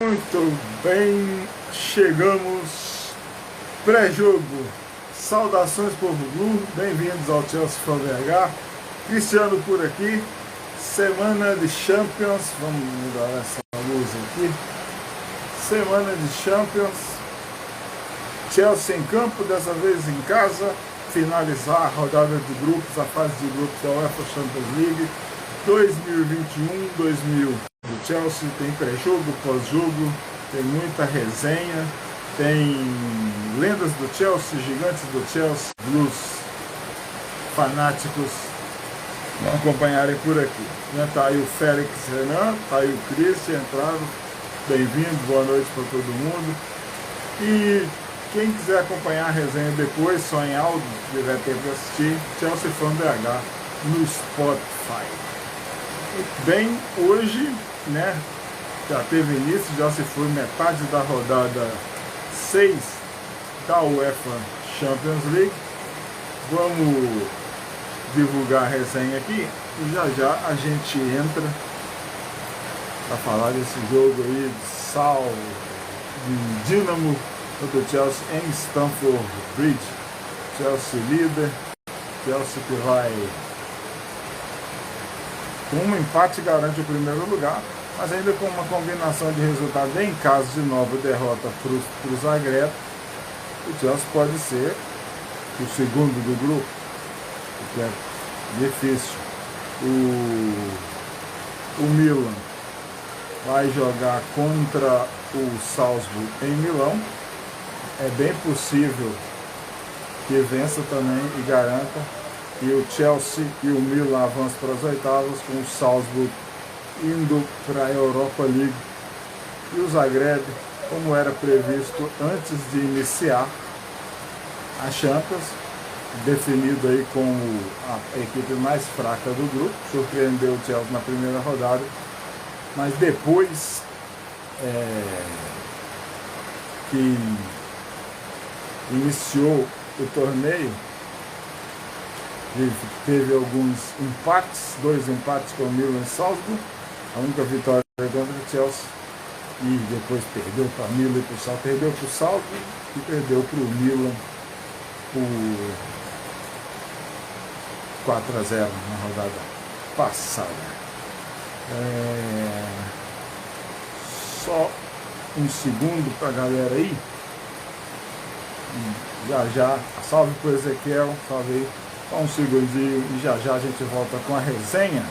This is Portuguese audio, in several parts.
Muito bem, chegamos pré-jogo. Saudações, povo Blue, bem-vindos ao Chelsea Fan BH. Cristiano por aqui, semana de Champions, vamos mudar essa luz aqui. Semana de Champions, Chelsea em campo, dessa vez em casa, finalizar a rodada de grupos, a fase de grupos da UEFA Champions League 2021-2000. O Chelsea tem pré-jogo, pós-jogo, tem muita resenha, tem lendas do Chelsea, gigantes do Chelsea, Blues fanáticos vão acompanharem por aqui. Tá aí o Félix Renan, tá aí o Christian, entraram, bem-vindo, boa noite para todo mundo. E quem quiser acompanhar a resenha depois, só em áudio, tiver tempo de assistir, Chelsea Fan BH no Spotify. Bem, hoje, né, já teve início, já se foi metade da rodada 6 da UEFA Champions League. Vamos divulgar a resenha aqui e já a gente entra para falar desse jogo aí de Dinamo contra o Chelsea em Stamford Bridge. Chelsea líder, Chelsea que vai com um empate garante o primeiro lugar, mas ainda com uma combinação de resultados em caso de nova derrota para o Zagreb, o Chelsea pode ser o segundo do grupo, o que é difícil. O Milan vai jogar contra o Salzburg em Milão, é bem possível que vença também e garanta. E o Chelsea e o Milan avançam para as oitavas, com o Salzburg indo para a Europa League. E o Zagreb, como era previsto antes de iniciar a Champions, definido aí como a equipe mais fraca do grupo, surpreendeu o Chelsea na primeira rodada, mas depois que iniciou o torneio, teve alguns empates, 2 empates com o Milan e Salzburg, a única vitória contra o Chelsea, e depois perdeu para o Milan e para o Salzburg, perdeu para o Salzburg e perdeu para o Milan por 4-0 na rodada passada. Só um segundo para a galera aí, já, salve para o Ezequiel, salve aí. Só um segundinho e já a gente volta com a resenha.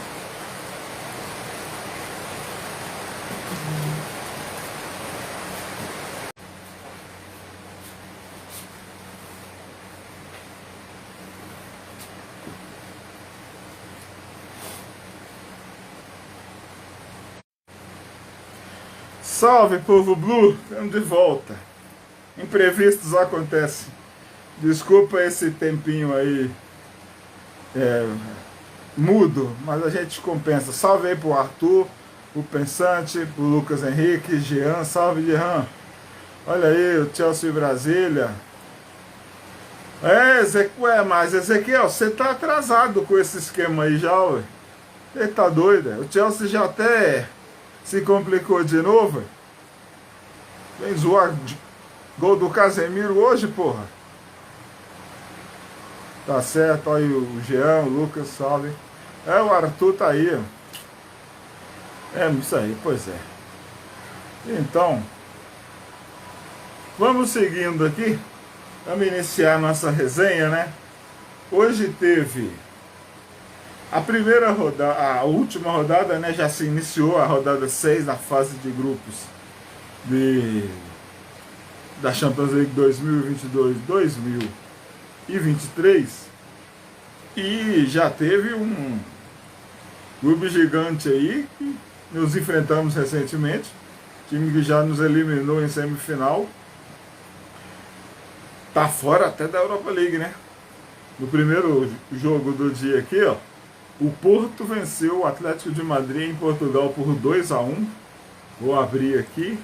Salve, povo Blue! Estamos de volta. Imprevistos acontecem. Desculpa esse tempinho aí mudo, mas a gente compensa. Salve aí pro Arthur, o Pensante, pro Lucas Henrique, Jean, salve Jean. Olha aí, o Chelsea Brasília. Mas Ezequiel, você tá atrasado com esse esquema aí já, ué. Ele tá doido, O Chelsea já até se complicou de novo, Vem zoar gol do Casemiro hoje, porra. Tá certo, aí o Jean, o Lucas, salve. O Arthur tá aí. Isso aí, pois é. Então, vamos seguindo aqui. Vamos iniciar nossa resenha, né? Hoje teve a primeira rodada, a última rodada, né? Já se iniciou a rodada 6 na fase de grupos da Champions League 2022-2023 e já teve um clube gigante aí que nos enfrentamos recentemente, time que já nos eliminou em semifinal, tá fora até da Europa League, né? No primeiro jogo do dia aqui, ó, o Porto venceu o Atlético de Madrid em Portugal por 2-1. Vou abrir aqui.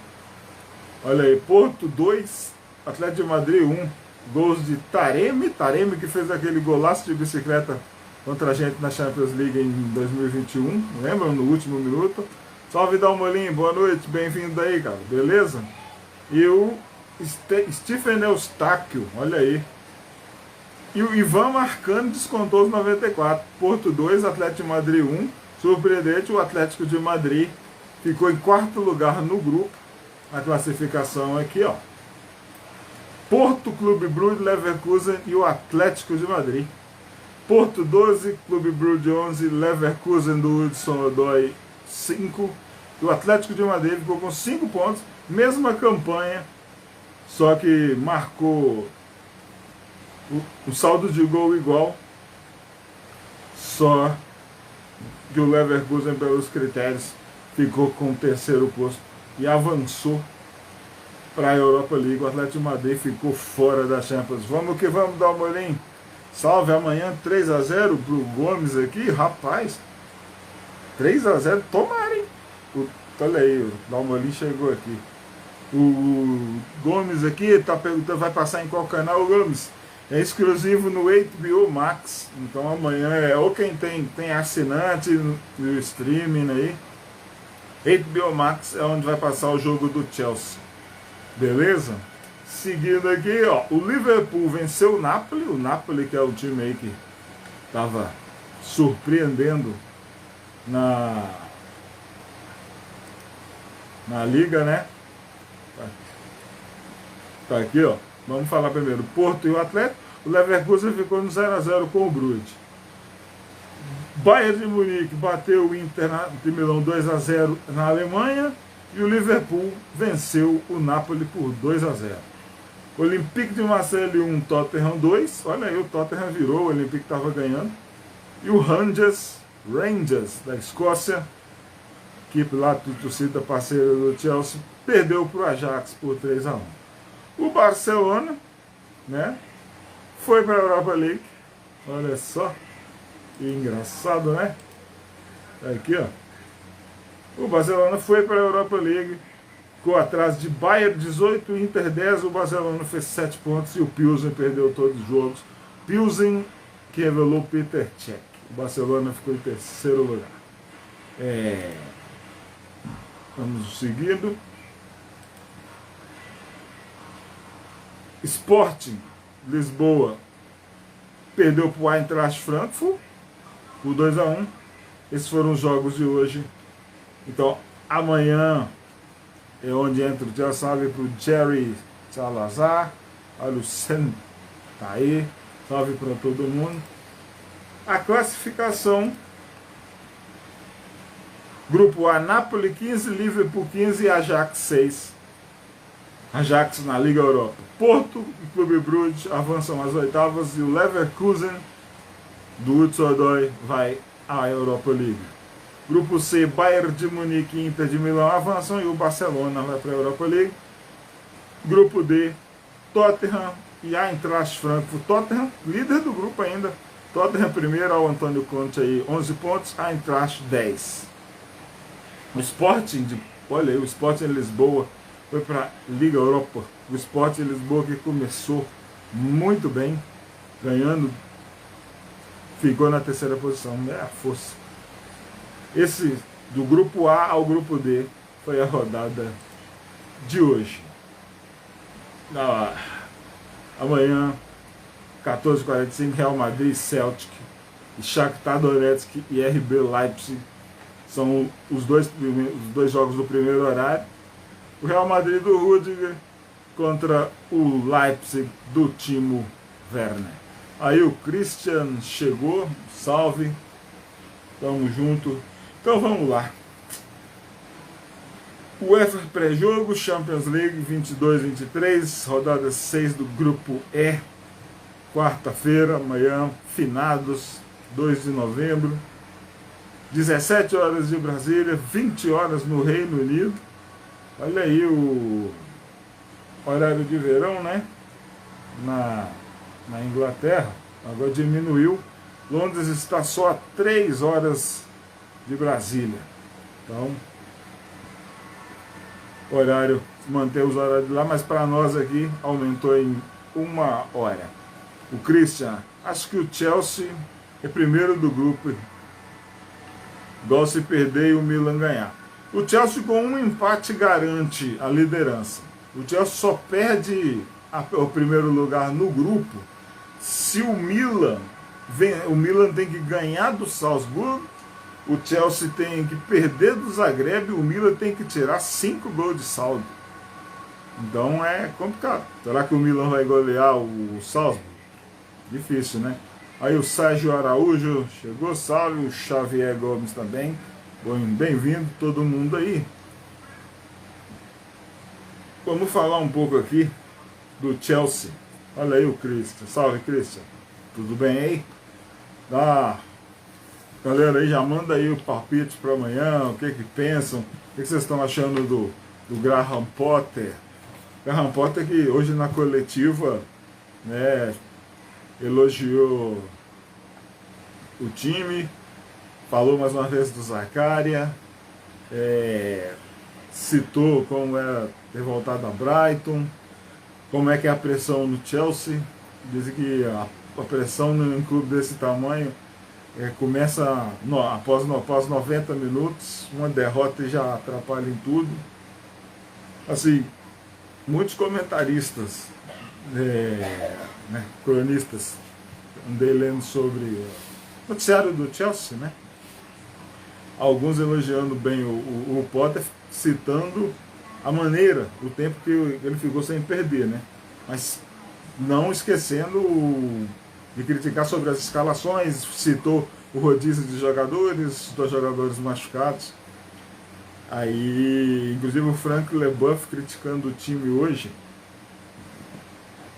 Olha aí, Porto 2, Atlético de Madrid 1. Gols de Taremi que fez aquele golaço de bicicleta contra a gente na Champions League em 2021, lembram? No último minuto. Salve Dalmolin, boa noite, bem-vindo aí, cara, beleza? E o Stephen Eustáquio, olha aí. E o Ivan Marcano descontou os 94. Porto 2, Atlético de Madrid 1. Surpreendente, o Atlético de Madrid ficou em quarto lugar no grupo. A classificação aqui, ó. Porto, Clube Brugge, Leverkusen e o Atlético de Madrid. Porto 12, Clube Brugge 11, Leverkusen do Hudson Odoi 5. E o Atlético de Madrid ficou com 5 pontos, mesma campanha, só que marcou o saldo de gol igual, só que o Leverkusen, pelos critérios, ficou com o terceiro posto e avançou para a Europa League. O Atlético de Madrid ficou fora da Champions. Vamos que vamos, Dalmolin. Salve, amanhã 3-0 pro Gomes aqui, rapaz. 3-0, tomara, hein? Olha aí, o Dalmolin chegou aqui. O Gomes aqui tá perguntando, vai passar em qual canal, Gomes? É exclusivo no HBO Max. Então amanhã ou quem tem assinante no streaming aí. HBO Max é onde vai passar o jogo do Chelsea. Beleza? Seguindo aqui, ó, o Liverpool venceu o Napoli que é o time aí que estava surpreendendo na liga, né? Tá aqui, ó. Vamos falar primeiro. Porto e o Atlético. O Leverkusen ficou no 0-0 com o Brugge. Bayern de Munique bateu o Inter de Milão 2-0 na Alemanha. E o Liverpool venceu o Napoli por 2-0. Olympique de Marseille 1, Tottenham 2. Olha aí, o Tottenham virou, o Olympique estava ganhando. E o Rangers da Escócia, equipe lá, torcida parceira do Chelsea, perdeu para o Ajax por 3-1. O Barcelona, né, foi para a Europa League. Olha só, que engraçado, né? Aqui, ó. O Barcelona foi para a Europa League, ficou atrás de Bayern 18, Inter 10, o Barcelona fez 7 pontos e o Pilsen perdeu todos os jogos. Pilsen que revelou Peter Cech. O Barcelona ficou em terceiro lugar. Vamos seguindo. Sporting Lisboa perdeu para o Eintracht Frankfurt por 2-1. Esses foram os jogos de hoje. Então, amanhã é onde entra o Chelsea. Salve para o Jerry Salazar. Olha o Sen, tá aí. Salve para todo mundo. A classificação: Grupo A, Napoli 15, Liverpool 15 e Ajax 6. Ajax na Liga Europa. Porto e Clube Brugge avançam às oitavas e o Leverkusen do Hudson Odoi vai à Europa League. Grupo C, Bayern de Munique e Inter de Milão avançam e o Barcelona vai para a Europa League. Grupo D, Tottenham e Eintracht Frankfurt. Tottenham, líder do grupo ainda. Tottenham primeiro, ao Antônio Conte aí, 11 pontos, Eintracht 10. O Sporting, olha aí, o Sporting Lisboa foi para a Liga Europa. O Sporting Lisboa que começou muito bem, ganhando, ficou na terceira posição, é a força. Esse, do grupo A ao grupo D, foi a rodada de hoje. Amanhã, 14h45, Real Madrid, Celtic, Shakhtar Donetsk e RB Leipzig. São os dois jogos do primeiro horário. O Real Madrid do Rudiger contra o Leipzig do Timo Werner. Aí o Christian chegou, salve, tamo junto. Então vamos lá. UEFA pré-jogo, Champions League 22-23, rodada 6 do grupo E, quarta-feira, amanhã, finados, 2 de novembro, 17 horas de Brasília, 20 horas no Reino Unido. Olha aí o horário de verão, né? Na Inglaterra, agora diminuiu. Londres está só a 3 horas de Brasília. Então, horário, manter os horários de lá, mas para nós aqui aumentou em 1 hora. O Christian, acho que o Chelsea é primeiro do grupo, igual se perder e o Milan ganhar. O Chelsea com um empate garante a liderança. O Chelsea só perde o primeiro lugar no grupo se o Milan tem que ganhar do Salzburgo, o Chelsea tem que perder do Zagreb, o Milan tem que tirar 5 gols de saldo. Então é complicado. Será que o Milan vai golear o Salzburgo? Difícil, né? Aí o Sérgio Araújo chegou, salve, o Xavier Gomes também. Bem-vindo todo mundo aí. Vamos falar um pouco aqui do Chelsea. Olha aí o Christian. Salve, Christian. Tudo bem aí? Galera aí, já manda aí o palpite para amanhã, o que pensam, o que vocês estão achando do Graham Potter. Graham Potter que hoje na coletiva, né, elogiou o time, falou mais uma vez do Zakaria, citou como é ter voltado a Brighton, como é que é a pressão no Chelsea. Diz que a pressão em um clube desse tamanho começa após 90 minutos, uma derrota já atrapalha em tudo. Assim, muitos comentaristas, cronistas, andei lendo sobre o noticiário do Chelsea, né? Alguns elogiando bem o Potter, citando a maneira, o tempo que ele ficou sem perder, né? Mas não esquecendo de criticar sobre as escalações, citou o rodízio de jogadores, dos jogadores machucados. Aí, inclusive o Frank Leboeuf criticando o time hoje,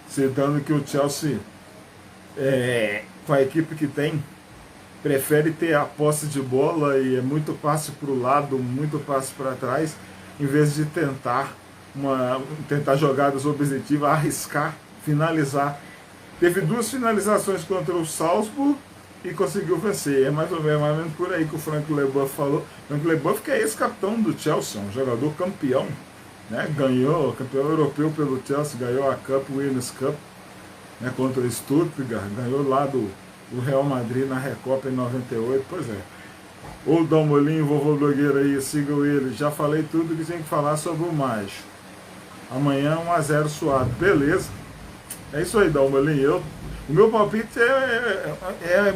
citando que o Chelsea, com a equipe que tem, prefere ter a posse de bola e é muito passe para o lado, muito passe para trás, em vez de tentar jogadas objetivas, arriscar, finalizar. Teve 2 finalizações contra o Salzburg e conseguiu vencer. É mais ou menos por aí que o Frank Leboeuf falou. Frank Leboeuf, que é ex-capitão do Chelsea, um jogador campeão, né? Ganhou, campeão europeu pelo Chelsea, ganhou a Winners' Cup, né, contra o Stuttgart, ganhou lá do Real Madrid na Recopa em 98, pois é. O Dalmolin, vovô blogueiro aí, sigam ele. Já falei tudo que tinha que falar sobre o Macho. Amanhã 1-0 suado, beleza. É isso aí, Dalmolin. O meu palpite é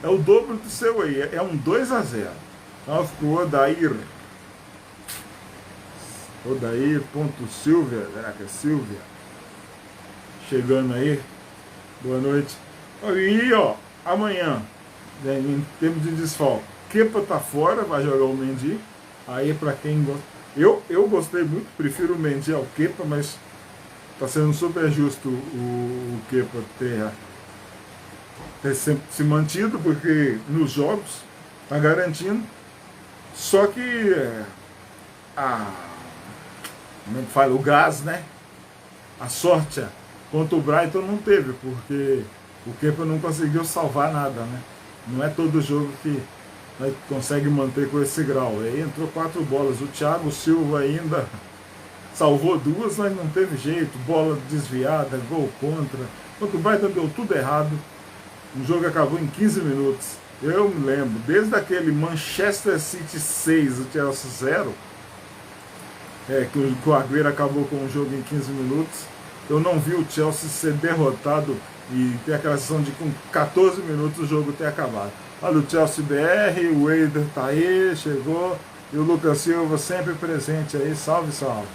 o dobro do seu aí, é um 2-0. Então ficou Odair.Silvia, será que é Silvia? Chegando aí, boa noite. E amanhã, em termos de desfalque, Kepa tá fora, vai jogar o Mendy. Aí para quem gosta, eu gostei muito, prefiro o Mendy ao Kepa, mas tá sendo super justo o Kepa ter sempre se mantido, porque nos jogos tá garantindo. Só que como é que fala? O gás, né? A sorte contra o Brighton não teve, porque o Kepa não conseguiu salvar nada, né? Não é todo jogo que consegue manter com esse grau. Aí entrou 4 bolas. O Thiago Silva ainda salvou 2, mas não teve jeito. Bola desviada, gol contra. Contra o Brighton deu tudo errado. O jogo acabou em 15 minutos. Eu me lembro, desde aquele Manchester City 6, o Chelsea 0, que o Agüero acabou com o jogo em 15 minutos, eu não vi o Chelsea ser derrotado e ter aquela sensação de com 14 minutos o jogo ter acabado. Olha o Chelsea BR, o Eider tá aí, chegou, e o Lucas Silva sempre presente aí, salve, salve.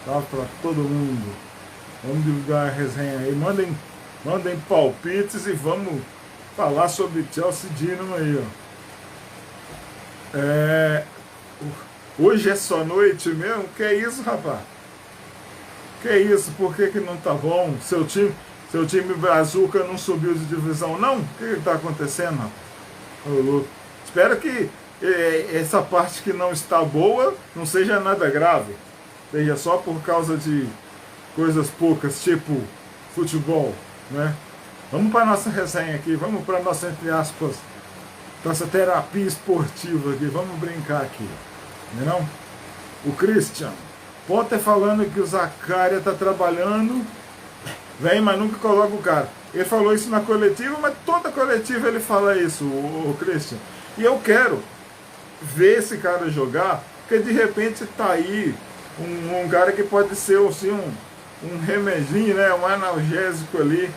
Salve para todo mundo. Vamos divulgar a resenha aí, mandem palpites e vamos falar sobre Chelsea Dinamo aí, Hoje é só noite mesmo? Que é isso, rapaz? Que é isso? Por que não tá bom? Seu time Brazuca não subiu de divisão, não? O que está acontecendo, rapaz? Espero que essa parte que não está boa não seja nada grave. Seja só por causa de coisas poucas, tipo futebol, né? Vamos para a nossa resenha aqui, vamos para a nossa, entre aspas, nossa terapia esportiva aqui, vamos brincar aqui, não? O Christian Potter falando que o Zakaria está trabalhando vem, mas nunca coloca o cara. Ele falou isso na coletiva, mas toda coletiva ele fala isso, o Christian. E eu quero ver esse cara jogar, porque de repente tá aí um cara que pode ser assim, um remedinho, né, um analgésico ali,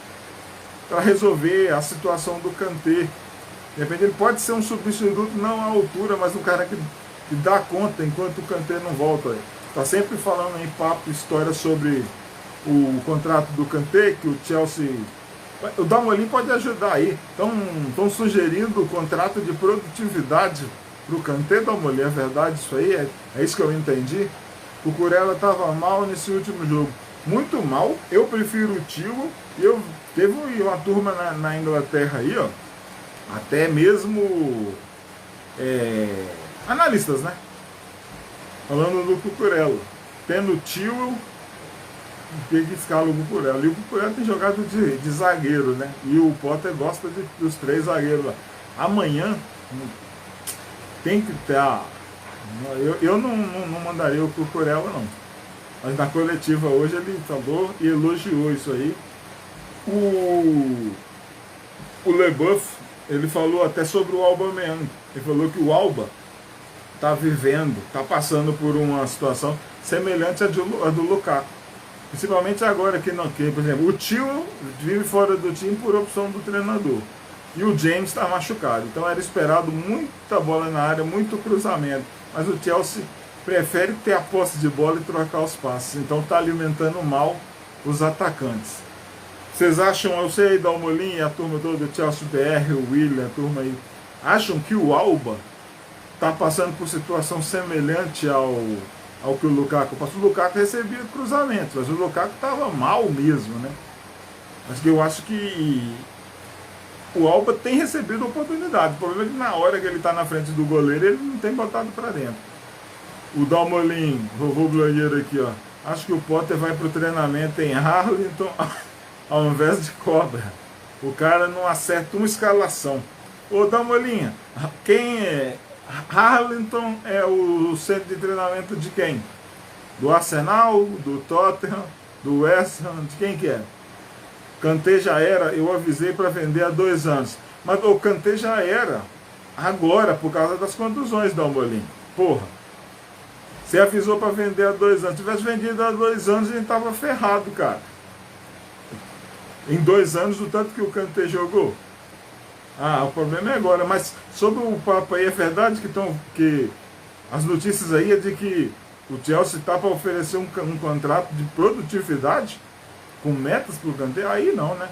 para resolver a situação do Kanté. De repente ele pode ser um substituto não à altura, mas um cara que dá conta enquanto o Kanté não volta. Está sempre falando em papo, história sobre o contrato do Kanté, que o Chelsea... O Dalmolin pode ajudar aí. Estão sugerindo o contrato de produtividade para o Kanté, Dalmolin. É verdade isso aí? É isso que eu entendi? O Cucurella estava mal nesse último jogo. Muito mal. Eu prefiro o Tio. Teve uma turma na Inglaterra aí, ó. Até mesmo analistas, né? Falando do Cucurella. Tendo o Tio, que escala o Cucurella. E o Cucurella tem jogado de zagueiro, né? E o Potter gosta dos 3 zagueiros lá. Amanhã tem que ter. Eu não mandaria o Cucurella, não. Mas na coletiva hoje ele falou e elogiou isso aí. O Leboeuf, ele falou até sobre o Aubameyang. Ele falou que o Alba está vivendo, está passando por uma situação semelhante à do Lukaku. Principalmente agora que, por exemplo, o Tio vive fora do time por opção do treinador. E o James está machucado. Então era esperado muita bola na área, muito cruzamento. Mas o Chelsea prefere ter a posse de bola e trocar os passes. Então está alimentando mal os atacantes. Vocês acham, eu sei, Dalmolin, a turma toda do Chelsea BR, o William, a turma aí, acham que o Alba está passando por situação semelhante ao que o Lukaku passou? O Lukaku recebia cruzamentos, mas o Lukaku estava mal mesmo, né? Mas eu acho que o Alba tem recebido oportunidade. O problema é que na hora que ele está na frente do goleiro, ele não tem botado para dentro. O Dalmolin, vovô blogueiro aqui, ó. Acho que o Potter vai para o treinamento em Harlington ao invés de Cobra. O cara não acerta uma escalação. Ô Dalmolinha, quem é? Harlington é o centro de treinamento de quem? Do Arsenal, do Tottenham, do West Ham, de quem que é? Kanté já era, eu avisei para vender há 2 anos. Mas o Kanté já era agora, por causa das contusões, Dalmolin. Porra. Você avisou para vender há 2 anos. Se tivesse vendido há 2 anos, a gente tava ferrado, cara. Em 2 anos, o tanto que o Kanté jogou. O problema é agora. Mas sobre o papo aí, é verdade que as notícias aí é de que o Chelsea está para oferecer um contrato de produtividade com metas para o Kanté? Aí não, né?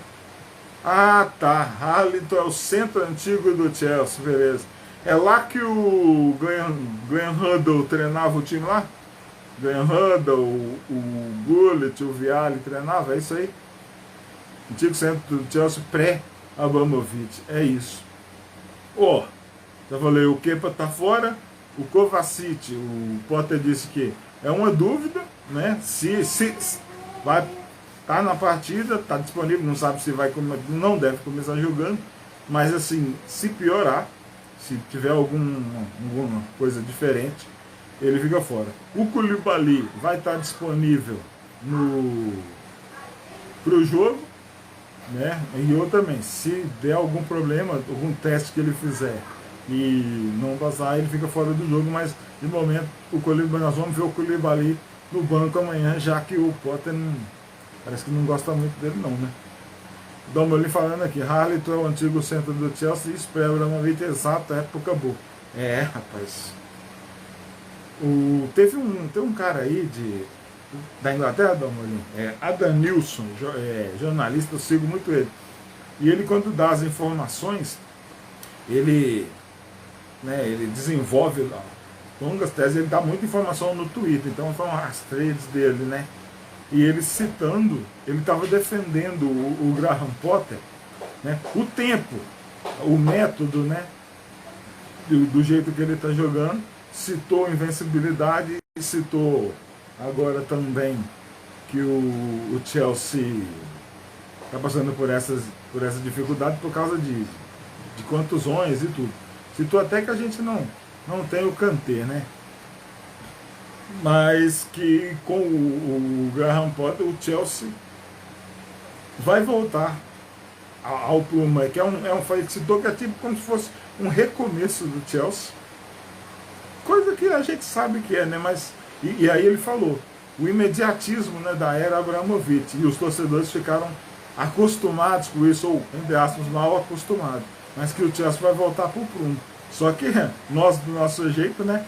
Tá. Harlington é o centro antigo do Chelsea, beleza. É lá que o Glenn Huddle treinava o time lá? Glenn Huddle, o Gullit, o Vialli treinava, é isso aí? Antigo centro do Chelsea pré-Abramovich, é isso. Já falei, o Kepa tá fora, o Kovacic, o Potter disse que é uma dúvida, né? Se vai tá na partida, tá disponível, não sabe se vai, não deve começar jogando, mas assim, se piorar, se tiver alguma coisa diferente, ele fica fora. O Koulibaly vai estar disponível para o jogo, né? E eu também, se der algum problema, algum teste que ele fizer e não passar, ele fica fora do jogo, mas de momento o Koulibaly, nós vamos ver o Koulibaly no banco amanhã, já que o Potter parece que não gosta muito dele não, né? Dalmolin falando aqui, Harlington é o antigo centro do Chelsea e espera o Abramovich, exato, a época boa. Rapaz. Tem um cara aí da Inglaterra, Dalmolin, Adam Nilsson, jornalista, eu sigo muito ele. E ele, quando dá as informações, ele desenvolve longas teses, ele dá muita informação no Twitter, então são as threads dele, né? E ele citando, ele estava defendendo o Graham Potter, né? O tempo, o método, né? Do jeito que ele está jogando, citou invencibilidade e citou agora também que o Chelsea está passando por essa dificuldade por causa de contusões e tudo. Citou até que a gente não tem o Kanté, né? Mas que com o Graham Potter, o Chelsea vai voltar ao Pluma, que é um falecido, que é tipo como se fosse um recomeço do Chelsea. Coisa que a gente sabe que é, né? Mas, e aí ele falou, o imediatismo, né, da era Abramovich, e os torcedores ficaram acostumados com isso, ou, entre aspas, mal acostumados, mas que o Chelsea vai voltar para o prumo. Só que nós, do nosso jeito, né,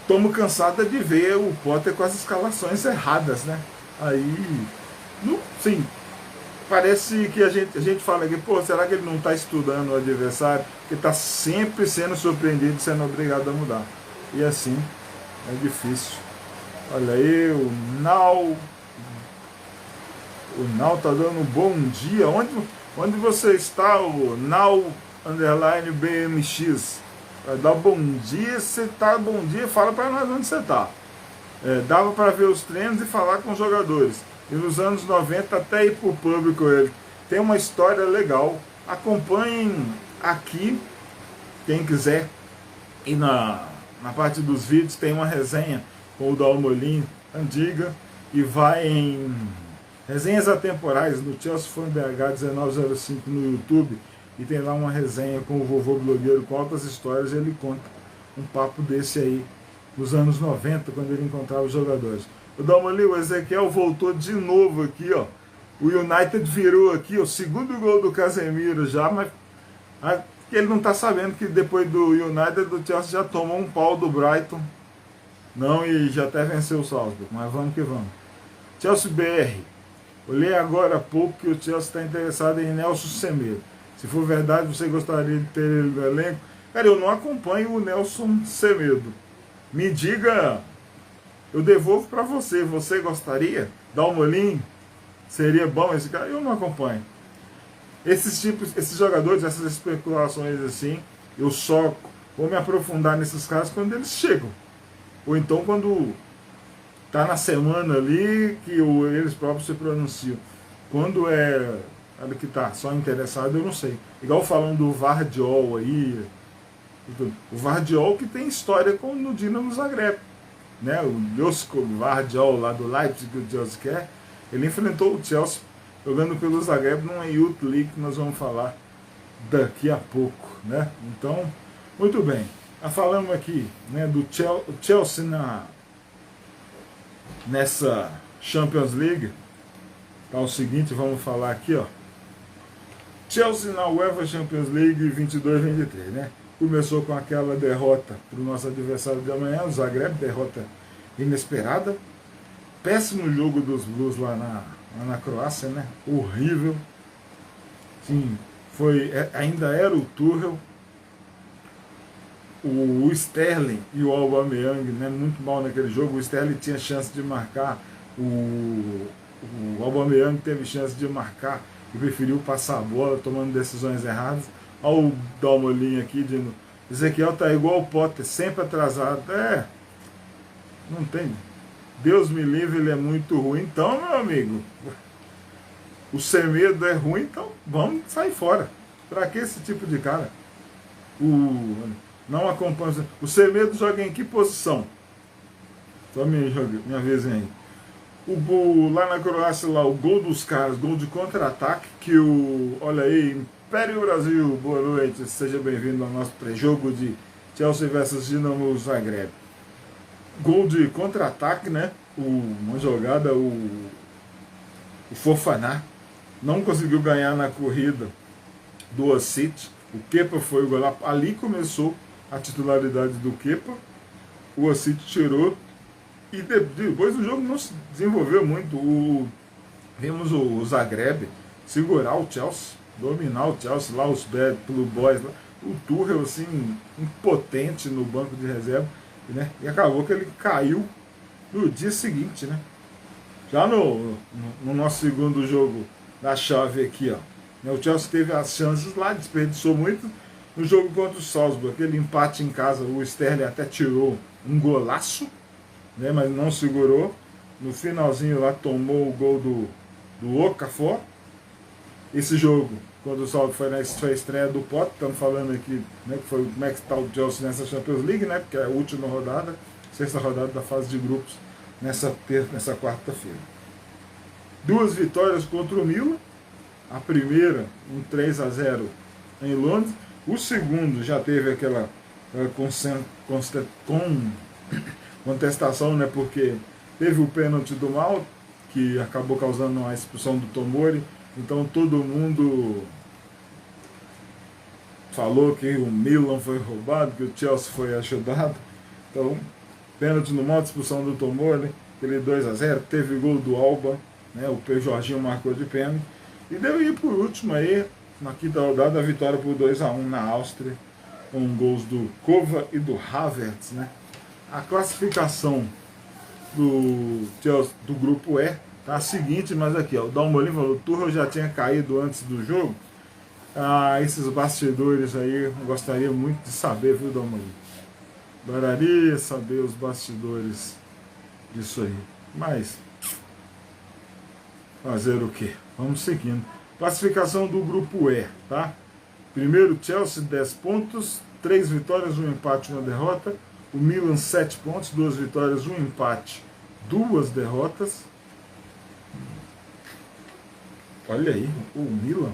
estamos cansados de ver o Potter com as escalações erradas, né? Aí, sim, parece que a gente fala aqui, pô, será que ele não está estudando o adversário? Porque está sempre sendo surpreendido e sendo obrigado a mudar. E assim, é difícil. Olha aí, o Nau tá dando um bom dia. Onde você está, o Nau _ BMX? Vai dar bom dia, você tá bom dia, fala para nós onde você está. Dava para ver os treinos e falar com os jogadores. E nos anos 90 até ir para o pub com ele. Tem uma história legal. Acompanhem aqui, quem quiser. E na parte dos vídeos tem uma resenha com o Dalmolin antiga. E vai em resenhas atemporais no Chelsea Fan BH 1905 no YouTube. E tem lá uma resenha com o vovô blogueiro com altas histórias. E ele conta um papo desse aí nos anos 90, quando ele encontrava os jogadores. O Dalmolin, o Ezequiel voltou de novo aqui, ó. O United virou aqui, o segundo gol do Casemiro já, mas ele não está sabendo que depois do United, do Chelsea já tomou um pau do Brighton. Não, e já até venceu o Salzburg, mas vamos que vamos. Chelsea BR. Olhei agora há pouco que o Chelsea está interessado em Nelson Semedo. Se for verdade, você gostaria de ter ele no elenco? Cara, eu não acompanho o Nelson Semedo. Me diga, eu devolvo para você. Você gostaria? Dalmolin? Seria bom esse cara? Eu não acompanho. Esses jogadores, essas especulações assim, eu só vou me aprofundar nesses casos quando eles chegam. Ou então quando tá na semana ali que eles próprios se pronunciam. Quando é que tá só interessado, eu não sei. Igual falando do Vardiol aí. O Vardiol que tem história com o Dinamo Zagreb, né? O Josko Vardiol lá do Leipzig, que o Chelsea quer, ele enfrentou o Chelsea jogando pelo Zagreb numa Youth League que nós vamos falar daqui a pouco, né? Então, muito bem. Falamos aqui, né, do Chelsea nessa Champions League. Tá o seguinte, vamos falar aqui, ó. Chelsea na UEFA Champions League 22-23, né? Começou com aquela derrota para o nosso adversário de amanhã, o Zagreb, derrota inesperada. Péssimo jogo dos Blues lá na Croácia, né? Horrível. Sim, ainda era o Tuchel. O Sterling e o Aubameyang, né? Muito mal naquele jogo. O Sterling tinha chance de marcar, o Aubameyang teve chance de marcar e preferiu passar a bola, tomando decisões erradas. Olha o Dalmolin aqui, dizendo, Ezequiel tá igual o Potter, sempre atrasado. Não tem. Deus me livre, ele é muito ruim. Então, meu amigo, o Semedo é ruim, então vamos sair fora. Pra que esse tipo de cara? Não acompanha. O Semedo joga em que posição? Só minha vez aí. O gol lá na Croácia, lá, o gol dos caras, gol de contra-ataque, que olha aí, Império Brasil, boa noite, seja bem-vindo ao nosso pré-jogo de Chelsea versus Dinamo Zagreb. Gol de contra-ataque, né? Uma jogada, o Fofana não conseguiu ganhar na corrida do Osic. O Kepa foi o gol lá. Ali começou a titularidade do Kepa. O Osic tirou. E depois o jogo não se desenvolveu muito. Vimos o Zagreb segurar o Chelsea, dominar o Chelsea, lá os Bad Blue Boys, lá. O Tuchel assim, impotente no banco de reserva, né? E acabou que ele caiu no dia seguinte, né? Já no nosso segundo jogo da chave aqui, ó, né? O Chelsea teve as chances lá, desperdiçou muito. No jogo contra o Salzburg, aquele empate em casa, o Sterling até tirou um golaço, né? Mas não segurou. No finalzinho lá tomou o gol do Okafor. Esse jogo, quando o Salzburg foi a estreia do Potter, estamos falando aqui, né, que foi como é que está o Chelsea nessa Champions League, né? Porque é a última rodada, sexta rodada da fase de grupos nessa quarta-feira. 2 vitórias contra o Milan, A primeira, um 3-0 em Londres. O segundo já teve aquela contestação, né, porque teve o pênalti do Mal, que acabou causando a expulsão do Tomori. Então todo mundo falou que o Milan foi roubado, que o Chelsea foi ajudado. Então, pênalti no Mal, expulsão do Tomori, aquele 2-0, teve gol do Alba, né, o Jorginho marcou de pênalti. E deu ir por último aí, na quinta rodada, a vitória por 2-1 na Áustria, com gols do Kova e do Havertz, né? A classificação do grupo E tá a seguinte, mas aqui, ó, o Dalmolin falou, o Tuchel já tinha caído antes do jogo. Esses bastidores aí, eu gostaria muito de saber, viu, Dalmolin? Adoraria saber os bastidores disso aí. Mas, fazer o quê? Vamos seguindo. Classificação do grupo E, tá? Primeiro, Chelsea, 10 pontos, 3 vitórias, 1 empate, 1 derrota. O Milan, 7 pontos, 2 vitórias, 1 empate, 2 derrotas. Olha aí, o Milan.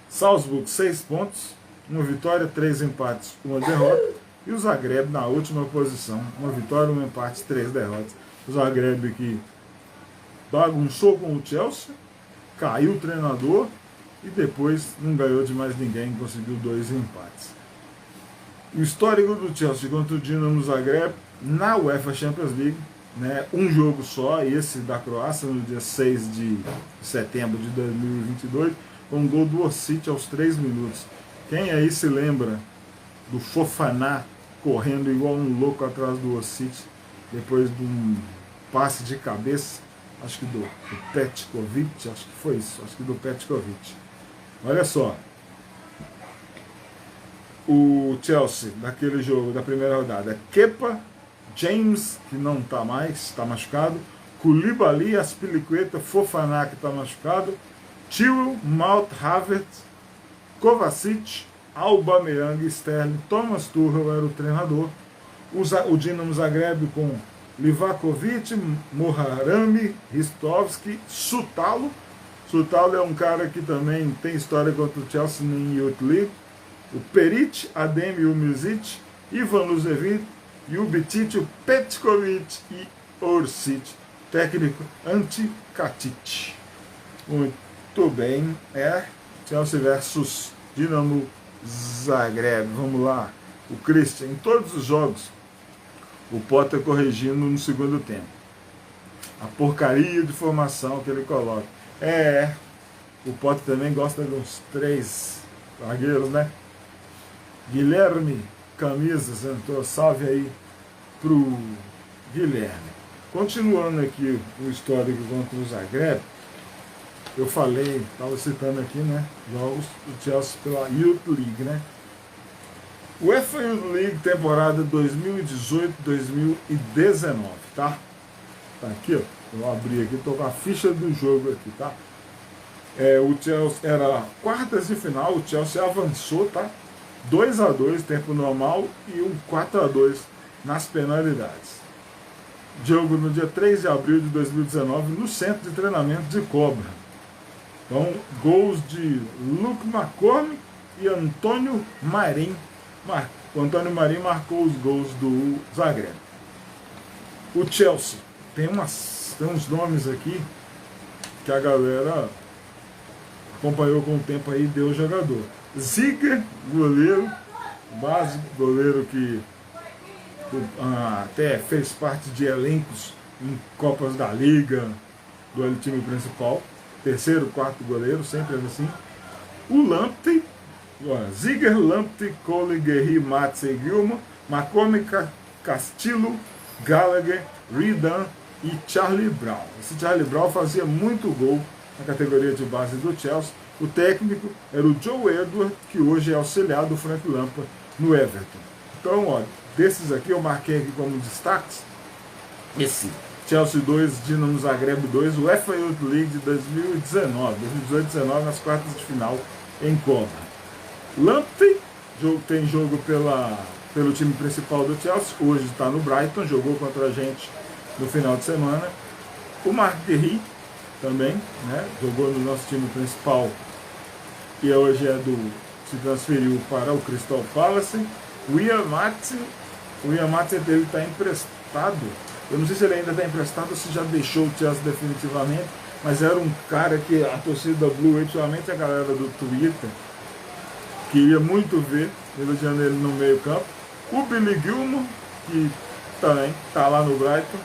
Salzburg, 6 pontos, 1 vitória, 3 empates, 1 derrota. E o Zagreb na última posição, 1 vitória, 1 empate, 3 derrotas. O Zagreb que bagunçou com o Chelsea, caiu o treinador e depois não ganhou de mais ninguém, conseguiu 2 empates. O histórico do Chelsea contra o Dinamo Zagreb na UEFA Champions League, né, um jogo só, esse da Croácia, no dia 6 de setembro de 2022, com um gol do Orsic aos 3 minutos. Quem aí se lembra do Fofana correndo igual um louco atrás do Orsic, depois de um passe de cabeça, acho que do Petkovic, acho que foi isso, acho que do Petkovic. Olha só, o Chelsea, naquele jogo da primeira rodada, Kepa, James, que não está mais, está machucado, Koulibaly, Aspilicueta, Fofana, que está machucado, Chilwell, Mount, Havertz, Kovacic, Aubameyang, Sterling, Thomas Tuchel era o treinador, o Dinamo Zagreb com Livakovic, Moharami, Ristovski, Sutalo. Sutalo é um cara que também tem história contra o Chelsea em Youth League. O Peric, Adem Jumizic, Ivan Luzevic, Ljubicic, o Petkovic e Orsic. Técnico Ante Katic. Muito bem, Chelsea versus Dinamo Zagreb. Vamos lá. O Christian, em todos os jogos, o Potter corrigindo no segundo tempo. A porcaria de formação que ele coloca. O Potter também gosta de uns 3 zagueiros, né? Guilherme Camisas entrou, salve aí pro Guilherme. Continuando aqui o histórico contra o Zagreb, eu falei, estava citando aqui, né? Jogos do Chelsea pela Youth League, né? UEFA Youth League temporada 2018-2019, tá? Tá aqui, ó. Eu abri aqui, tô com a ficha do jogo aqui, tá? O Chelsea era quartas de final, o Chelsea avançou, tá? 2-2, tempo normal, e um 4-2 nas penalidades. Jogo no dia 3 de abril de 2019, no centro de treinamento de Cobra. Então, gols de Luke McCormick e Antônio Marim. O Antônio Marim marcou os gols do Zagreb. O Chelsea tem uns nomes aqui que a galera acompanhou com o tempo aí e deu jogador. Ziger, goleiro, básico, goleiro que até fez parte de elencos em Copas da Liga do time principal. Terceiro, quarto goleiro, sempre assim. O Lamptey, Ziger, Lamptey, Cole, Guerri, Matze, Gilman, McCormick, Castillo, Gallagher, Redan e Charlie Brown. Esse Charlie Brown fazia muito gol na categoria de base do Chelsea. O técnico era o Joe Edward, que hoje é auxiliar do Frank Lampard no Everton. Então, olha, desses aqui eu marquei aqui como destaques esse Chelsea 2, Dinamo Zagreb 2, o UEFA Youth League de 2018-19 nas quartas de final em Cobra. Lamptey tem jogo pelo time principal do Chelsea, hoje está no Brighton, jogou contra a gente no final de semana. O Mark Guerri, também, né? Jogou no nosso time principal e hoje se transferiu para o Crystal Palace. O Ian Matson dele está emprestado. Eu não sei se ele ainda está emprestado ou se já deixou o Chelsea definitivamente, mas era um cara que a torcida Blue, principalmente a galera do Twitter, queria muito ver, elogiando ele no meio campo. O Billy Gilmour, que também está lá no Brighton.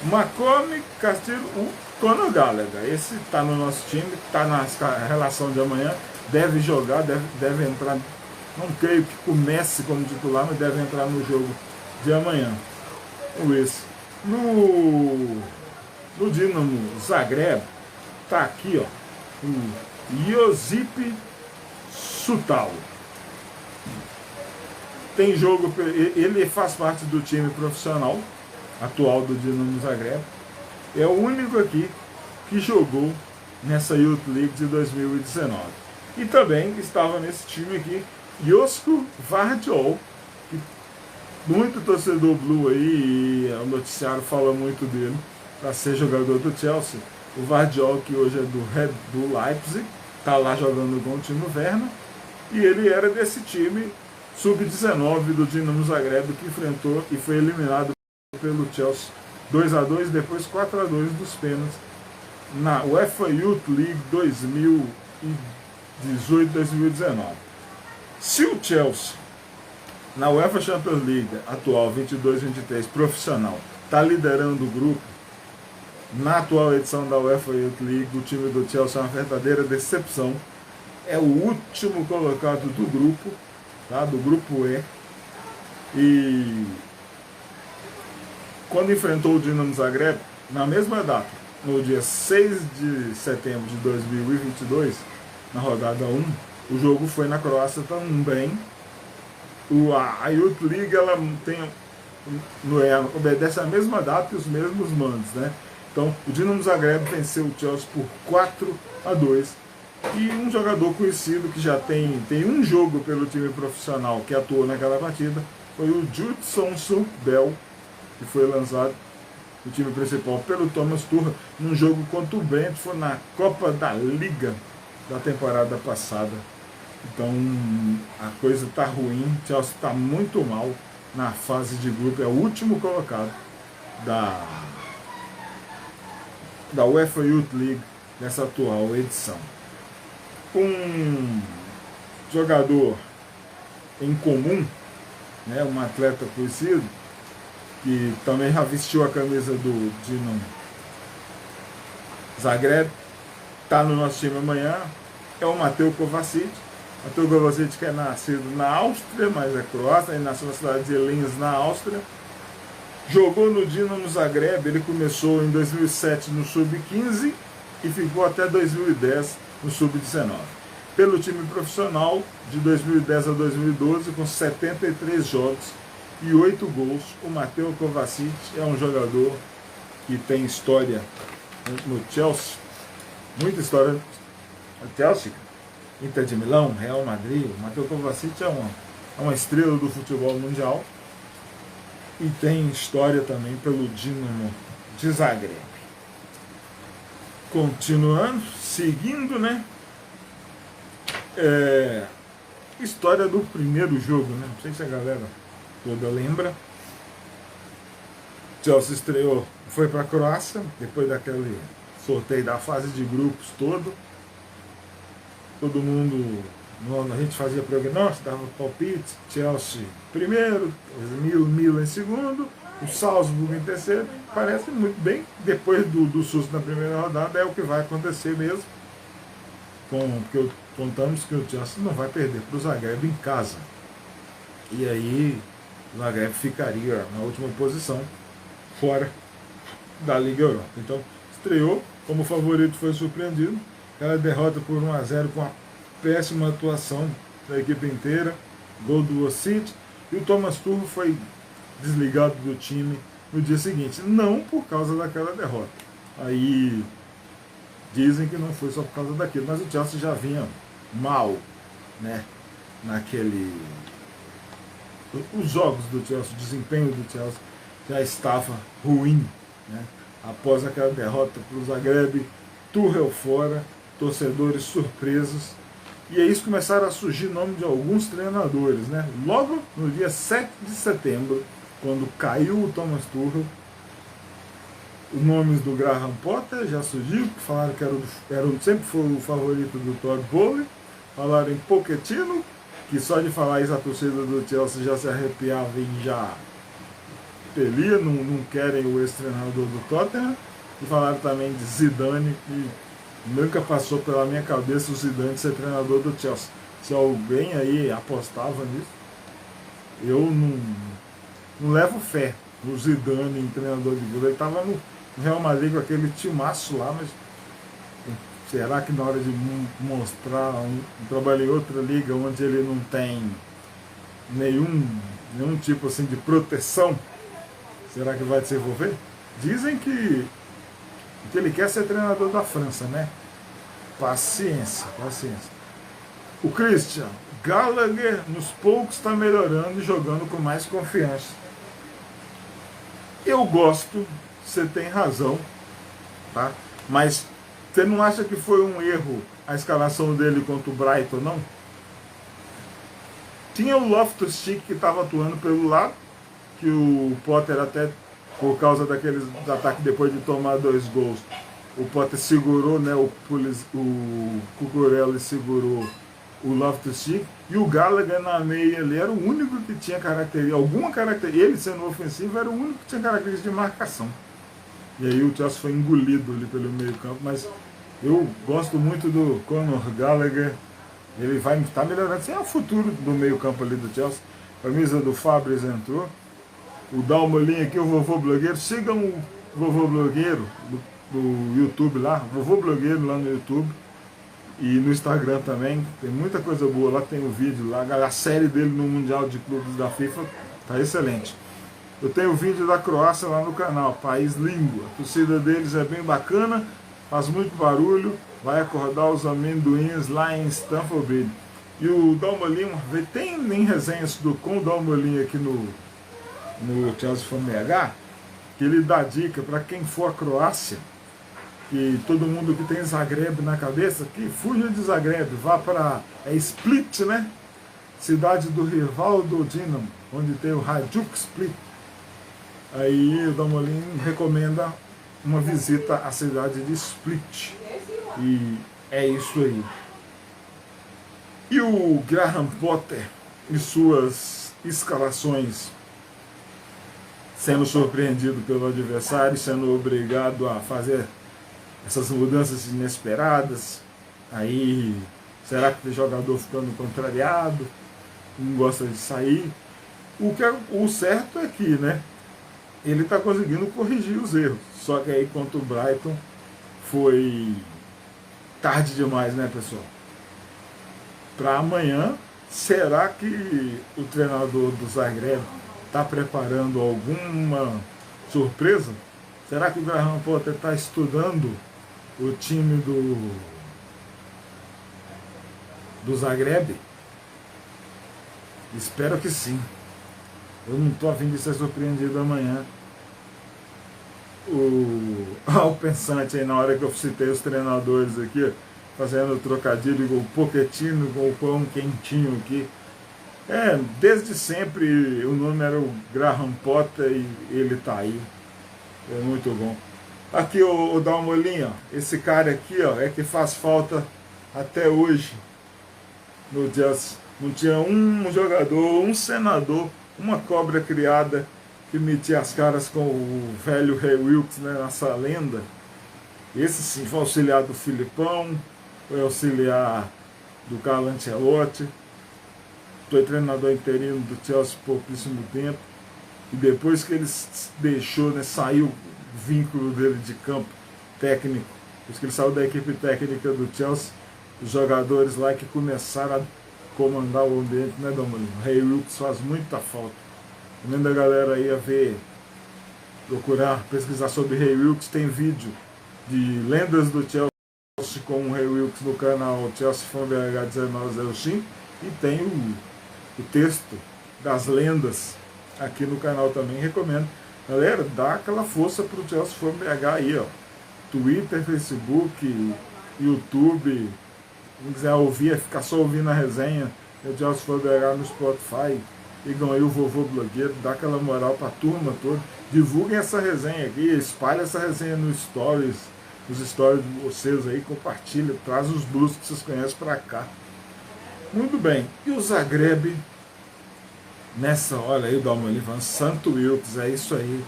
Macomb, Castilho, o Conor Gallagher. Esse está no nosso time, está na relação de amanhã, deve jogar, deve entrar. Não creio que comece como titular, mas deve entrar no jogo de amanhã. Esse. No Dinamo Zagreb, tá aqui, ó, o Josip Sutal. Tem jogo, ele faz parte do time profissional atual do Dinamo Zagreb. É o único aqui que jogou nessa Youth League de 2019. E também estava nesse time aqui Josko Vardiol, que muito torcedor Blue aí, o noticiário fala muito dele, para ser jogador do Chelsea. O Vardiol, que hoje é do Red Bull Leipzig, está lá jogando com o time Werner, e ele era desse time sub-19 do Dinamo Zagreb, que enfrentou e foi eliminado pelo Chelsea 2-2, depois 4-2 dos pênaltis na UEFA Youth League 2018-2019. Se o Chelsea na UEFA Champions League atual 22-23 profissional está liderando o grupo, na atual edição da UEFA Youth League o time do Chelsea é uma verdadeira decepção. É o último colocado do grupo, tá? Do grupo E. E quando enfrentou o Dinamo Zagreb, na mesma data, no dia 6 de setembro de 2022, na rodada 1, o jogo foi na Croácia também. A Youth League ela obedece a mesma data e os mesmos mandos, né? Então, o Dinamo Zagreb venceu o Chelsea por 4-2. E um jogador conhecido que já tem um jogo pelo time profissional que atuou naquela partida foi o Judson Subel, que foi lançado no time principal pelo Thomas Tuchel num jogo contra o Brentford na Copa da Liga da temporada passada. Então a coisa está ruim, o Chelsea está muito mal na fase de grupo, é o último colocado da UEFA Youth League nessa atual edição. Um jogador em comum, né, um atleta conhecido, que também já vestiu a camisa do Dinamo Zagreb, está no nosso time amanhã, é o Mateo Kovacic. Mateo Kovacic, que é nascido na Áustria, mas é croata, ele nasceu na cidade de Linz, na Áustria. Jogou no Dinamo Zagreb, ele começou em 2007 no Sub-15 e ficou até 2010 no Sub-19. Pelo time profissional, de 2010 a 2012, com 73 jogos e 8 gols, o Mateo Kovacic é um jogador que tem história no Chelsea, muita história no Chelsea, Inter de Milão, Real Madrid. O Mateo Kovacic é uma estrela do futebol mundial e tem história também pelo Dinamo de Zagreb. Continuando, seguindo, né? História do primeiro jogo, né? Não sei se a galera toda lembra. Chelsea estreou, foi para a Croácia, depois daquele sorteio da fase de grupos todo mundo, a gente fazia prognóstico, dava palpite, Chelsea primeiro, Milan em segundo, o Salzburg em terceiro. Parece muito bem, depois do susto na primeira rodada, é o que vai acontecer mesmo, porque contamos que o Chelsea não vai perder para o Zagreb em casa, e aí o Zagreb ficaria na última posição, fora da Liga Europa. Então, estreou como favorito, foi surpreendido, aquela derrota por 1-0 com a péssima atuação da equipe inteira, gol do Ossit, e o Thomas Tuchel foi desligado do time no dia seguinte, não por causa daquela derrota. Aí dizem que não foi só por causa daquilo, mas o Chelsea já vinha mal, né, os jogos do Chelsea, o desempenho do Chelsea já estava ruim, né? após aquela derrota para o Zagreb, Tuchel fora, torcedores surpresos. E aí começaram a surgir nomes de alguns treinadores, né? Logo no dia 7 de setembro, quando caiu o Thomas Tuchel, os nomes do Graham Potter já surgiram, falaram que sempre foi o favorito do Todd Bowley, falaram em Pochettino, que só de falar isso a torcida do Chelsea já se arrepiava e já pelia, não querem o ex-treinador do Tottenham, e falaram também de Zidane, que nunca passou pela minha cabeça o Zidane ser treinador do Chelsea. Se alguém aí apostava nisso, eu não levo fé no Zidane em treinador de vila. Ele estava no Real Madrid com aquele timaço lá, mas será que na hora de mostrar um trabalho em outra liga onde ele não tem nenhum tipo assim de proteção, será que vai se envolver? Dizem que ele quer ser treinador da França, né? Paciência, paciência. O Christian Gallagher, nos poucos, está melhorando e jogando com mais confiança. Eu gosto, você tem razão, tá? Mas você não acha que foi um erro a escalação dele contra o Brighton, não? Tinha o Loftus-Cheek que estava atuando pelo lado, que o Potter até, por causa daqueles ataques depois de tomar 2 gols, o Potter segurou, né, o Cucurella segurou o Loftus-Cheek, e o Gallagher na meia ali era o único que tinha alguma característica, ele sendo ofensivo era o único que tinha característica de marcação. E aí o Chelsea foi engolido ali pelo meio campo, mas eu gosto muito do Conor Gallagher, ele vai estar melhorando, esse é o futuro do meio campo ali do Chelsea. A camisa do Fabris entrou, o Dalmolin aqui, o Vovô Blogueiro, sigam o Vovô Blogueiro do YouTube lá, Vovô Blogueiro lá no YouTube e no Instagram também, tem muita coisa boa lá, tem o vídeo lá, a série dele no Mundial de Clubes da FIFA tá excelente. Eu tenho o vídeo da Croácia lá no canal, País Língua, a torcida deles é bem bacana, faz muito barulho, vai acordar os amendoins lá em Stamford Bridge. E o Dalmolin, tem nem resenhas com o Dalmolin aqui no Chelsea Fan BH, que ele dá dica para quem for à Croácia, que todo mundo que tem Zagreb na cabeça, que fuja de Zagreb, vá para Split, né? Cidade do rival do Dinamo, onde tem o Hajduk Split. Aí o Dalmolin recomenda uma visita à cidade de Split. E é isso aí. E o Graham Potter e suas escalações, sendo surpreendido pelo adversário, sendo obrigado a fazer essas mudanças inesperadas. Aí, será que tem jogador ficando contrariado, não gosta de sair? O certo é que, né, ele está conseguindo corrigir os erros. Só que aí contra o Brighton foi tarde demais, né, pessoal? Para amanhã, será que o treinador do Zagreb está preparando alguma surpresa? Será que o Graham Potter está estudando o time do Zagreb? Espero que sim. Eu não estou a fim de ser surpreendido amanhã. O pensante aí, na hora que eu citei os treinadores aqui, fazendo trocadilho com o Pochettino, com o pão quentinho aqui. Desde sempre o nome era o Graham Potter e ele está aí. É muito bom. Aqui o Dalmolin, ó, esse cara aqui, ó, é que faz falta até hoje no Chelsea. Não tinha um jogador, um senador, uma cobra criada que metia as caras com o velho Ray Wilkes, né, essa lenda. Esse sim foi auxiliar do Filipão, foi auxiliar do Carlo Ancelotti, foi treinador interino do Chelsea por pouquíssimo tempo. E depois que ele deixou, né, saiu o vínculo dele de campo técnico, depois que ele saiu da equipe técnica do Chelsea, os jogadores lá que começaram a comandar o ambiente, né, Dalmolin? O Ray Wilkes faz muita falta. Recomendo a galera aí a ver, procurar, pesquisar sobre Ray Wilkes. Tem vídeo de lendas do Chelsea com o Ray Wilkes no canal Chelsea Fan BH 1905 e tem o texto das lendas aqui no canal também. Recomendo. Galera, dá aquela força pro Chelsea for BH aí, ó. Twitter, Facebook, YouTube. Quem quiser ouvir, ficar só ouvindo a resenha, o Chelsea for BH no Spotify. Sigam aí o Vovô Blogueiro, dá aquela moral pra turma toda. Divulguem essa resenha aqui, espalhem essa resenha nos stories de vocês aí, compartilha, traz os blues que vocês conhecem pra cá. Muito bem, e o Zagreb, nessa hora aí, dá uma olhada, Santo Wilkes, é isso aí.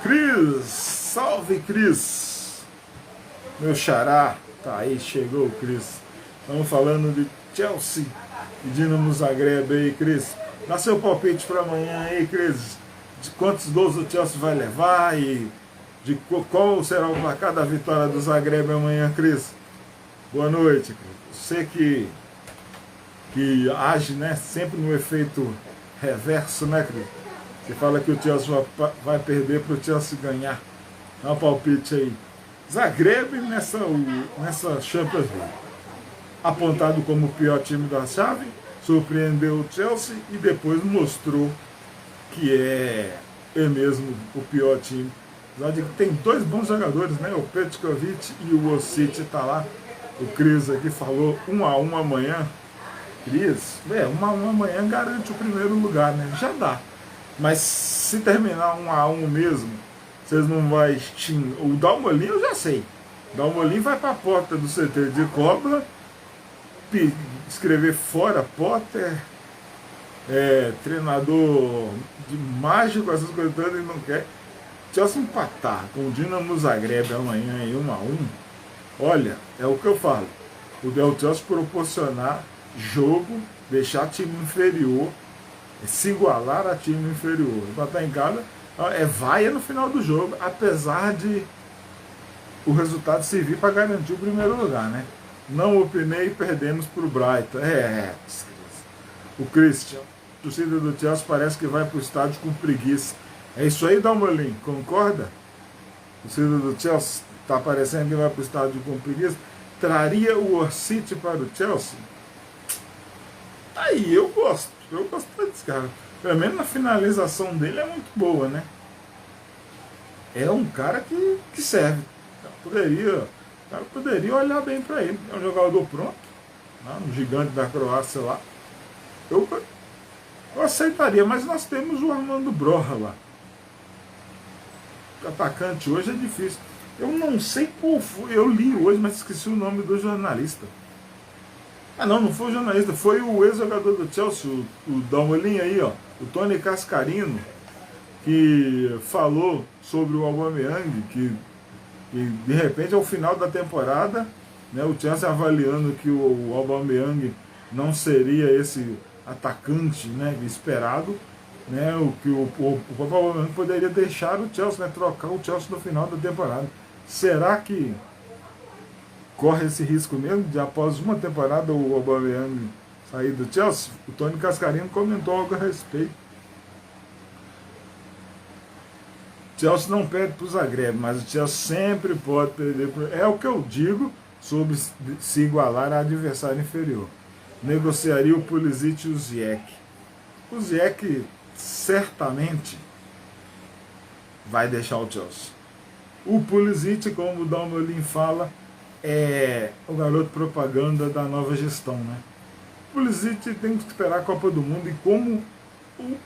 Cris, salve Cris, meu xará, tá aí, chegou o Cris. Estamos falando de Chelsea e Dinamo Zagreb aí, Cris. Dá seu palpite para amanhã aí, Cris, de quantos gols o Chelsea vai levar e de qual será o placar da vitória do Zagreb amanhã, Cris. Boa noite, Cris. Você que age, né, sempre no efeito reverso, né, Cris? Você fala que o Chelsea vai perder para o Chelsea ganhar. Dá um palpite aí. Zagreb nessa Champions League. Apontado como o pior time da chave, surpreendeu o Chelsea e depois mostrou que é mesmo o pior time. Tem dois bons jogadores, né? O Petkovic e o Osic tá lá. O Cris aqui falou 1-1 amanhã. Cris, 1-1 amanhã garante o primeiro lugar, né? Já dá. Mas se terminar 1-1 mesmo, vocês não vão xingar. O Dalmolin eu já sei. O Dalmolin vai para a porta do CT de Cobra, escrever fora Potter, treinador de mágico, essas coisas todas, ele não quer. Chelsea empatar com o Dinamo Zagreb amanhã em 1-1, olha, é o que eu falo. O Chelsea proporcionar jogo, deixar time inferior, se igualar a time inferior. Empatar em casa vaia no final do jogo, apesar de o resultado servir para garantir o primeiro lugar, né? Não opinei e perdemos para o Brighton. O Christian, torcida do Chelsea, parece que vai para o estádio com preguiça. É isso aí, Dalmolin, concorda? O torcida do Chelsea está parecendo que vai para o estádio com preguiça. Traria o Orsic para o Chelsea? Aí, eu gosto desse cara. Pelo menos a finalização dele é muito boa, né? É um cara que serve. O cara poderia olhar bem para ele. É um jogador pronto, né? Um gigante da Croácia lá. Eu aceitaria, mas nós temos o Armando Broja lá. O atacante hoje é difícil. Eu não sei qual foi, eu li hoje, mas esqueci o nome do jornalista. Não foi o jornalista, foi o ex-jogador do Chelsea, o Dalmolin aí, ó, o Tony Cascarino, que falou sobre o Aubameyang, que de repente ao final da temporada, né, o Chelsea avaliando que o Aubameyang não seria esse atacante, né, esperado, né, que o Aubameyang poderia deixar o Chelsea, né, trocar o Chelsea no final da temporada. Será que corre esse risco mesmo de após uma temporada o Aubameyang sair do Chelsea? O Tony Cascarino comentou algo a respeito. Chelsea não perde para o Zagreb, mas o Chelsea sempre pode perder. É o que eu digo sobre se igualar a adversário inferior. Negociaria o Pulisic e o Ziyech. O Ziyech certamente vai deixar o Chelsea. O Pulisic, como o Dalmolin fala, é o garoto propaganda da nova gestão, né? O Pulisic tem que esperar a Copa do Mundo e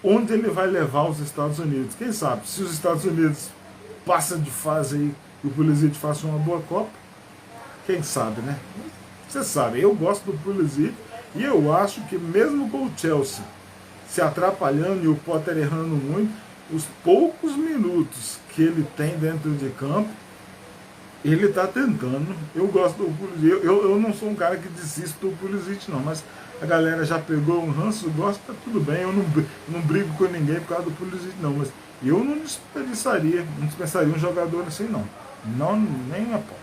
onde ele vai levar os Estados Unidos. Quem sabe, se os Estados Unidos passam de fase aí e o Pulisic faça uma boa Copa, quem sabe, né? Você sabe, eu gosto do Pulisic e eu acho que mesmo com o Chelsea se atrapalhando e o Potter errando muito, os poucos minutos que ele tem dentro de campo, ele está tentando. Eu gosto do Pulisic. Eu não sou um cara que desiste do Pulisic, não, mas a galera já pegou um ranço, gosta, tudo bem. Eu não brigo com ninguém por causa do Pulisic, não, mas eu não dispensaria um jogador assim, não. Não, nem a pau.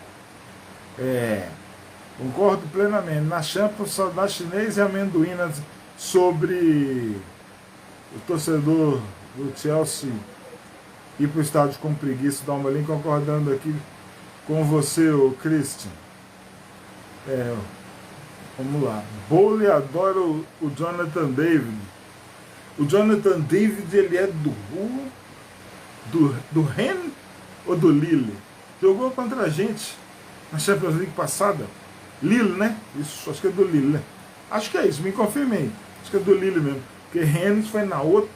Concordo plenamente. Na Champions, saudade chinês e amendoínas sobre o torcedor do Chelsea ir para o estádio com preguiça. Dá uma linha concordando aqui com você, o Christian. Vamos lá. Bowley adora o Jonathan David. O Jonathan David, ele é do do Rennes ou do Lille? Jogou contra a gente na Champions League passada. Lille, né? Isso, acho que é do Lille, né? Acho que é isso, me confirmei. Acho que é do Lille mesmo. Porque Rennes foi na outra,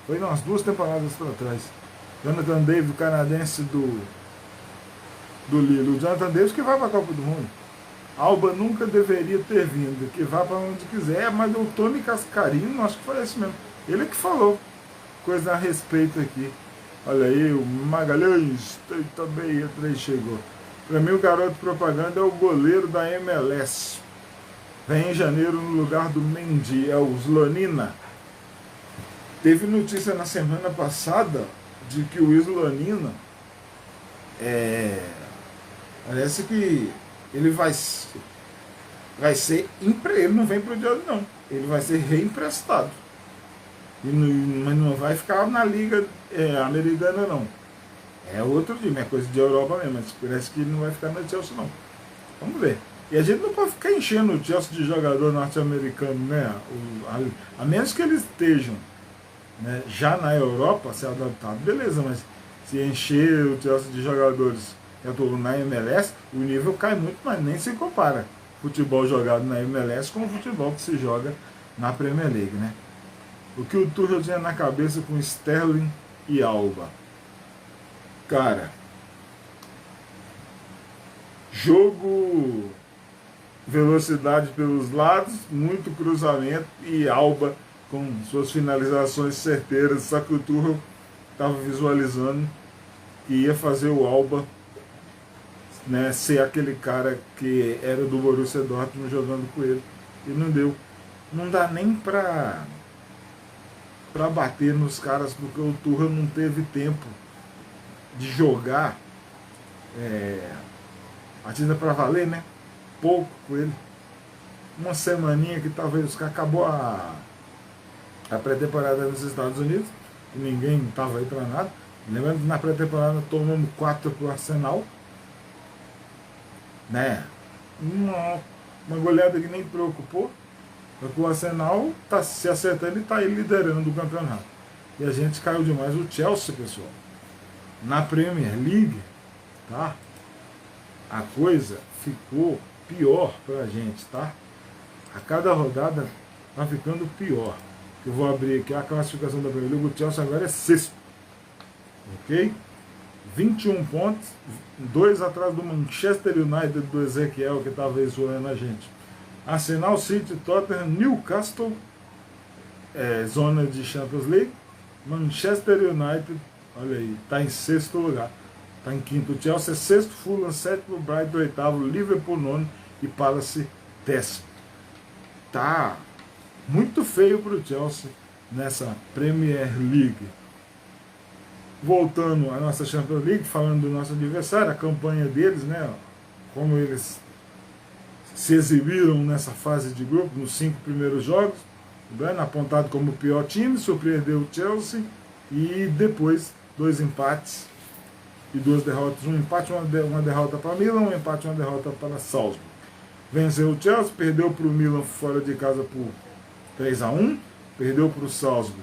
foi umas 2 temporadas para trás. Jonathan David, o canadense do Lille. O Jonathan David que vai para a Copa do Mundo. Alba nunca deveria ter vindo, que vá para onde quiser, mas o Tony Cascarino, acho que foi esse mesmo. Ele que falou coisa a respeito aqui. Olha aí, o Magalhães também entrou e chegou. Para mim, o garoto propaganda é o goleiro da MLS. Vem em janeiro no lugar do Mendy, é o Slonina. Teve notícia na semana passada de que o Slonina parece que ele vai ser ele não vem para o Chelsea não, ele vai ser reemprestado, mas não vai ficar na liga americana não, é outro time, é coisa de Europa mesmo, mas parece que ele não vai ficar no Chelsea não, vamos ver. E a gente não pode ficar enchendo o Chelsea de jogador norte-americano, né? A menos que eles estejam, né, já na Europa, se adaptado, beleza, mas se encher o Chelsea de jogadores que atuam na MLS, o nível cai muito, mas nem se compara futebol jogado na MLS com o futebol que se joga na Premier League, né? O que o Tuchel tinha na cabeça com Sterling e Alba? Cara, jogo, velocidade pelos lados, muito cruzamento e Alba com suas finalizações certeiras, só que o Tuchel estava visualizando que ia fazer o Alba, né, ser aquele cara que era do Borussia Dortmund jogando com ele, e não deu. Não dá nem para bater nos caras, porque o Tuchel não teve tempo de jogar partida para valer, né? Pouco com ele. Uma semaninha que talvez os caras acabou a pré-temporada nos Estados Unidos, e ninguém estava aí para nada. Lembrando que na pré-temporada tomamos 4 pro Arsenal, né? Uma goleada que nem preocupou, porque o Arsenal tá se acertando e está aí liderando o campeonato. E a gente caiu demais. O Chelsea, pessoal, na Premier League, tá? A coisa ficou pior pra gente, tá? A cada rodada tá ficando pior. Eu vou abrir aqui a classificação da Premier League. O Chelsea agora é 6º, ok? 21 pontos, 2 atrás do Manchester United, do Ezequiel, que estava zoando a gente. Arsenal, City, Tottenham, Newcastle, zona de Champions League. Manchester United, olha aí, está em 6º lugar. Está em 5º. O Chelsea é 6º, Fulham 7º, Brighton 8º, Liverpool 9º e Palace 10º. Tá muito feio para o Chelsea nessa Premier League. Voltando à nossa Champions League, falando do nosso adversário, a campanha deles, né, como eles se exibiram nessa fase de grupo, nos 5 primeiros jogos, apontado como o pior time, surpreendeu o Chelsea, e depois 2 empates e 2 derrotas, um empate, uma derrota para Milan, um empate e uma derrota para Salzburg. Venceu o Chelsea, perdeu para o Milan fora de casa por 3-1, perdeu para o Salzburg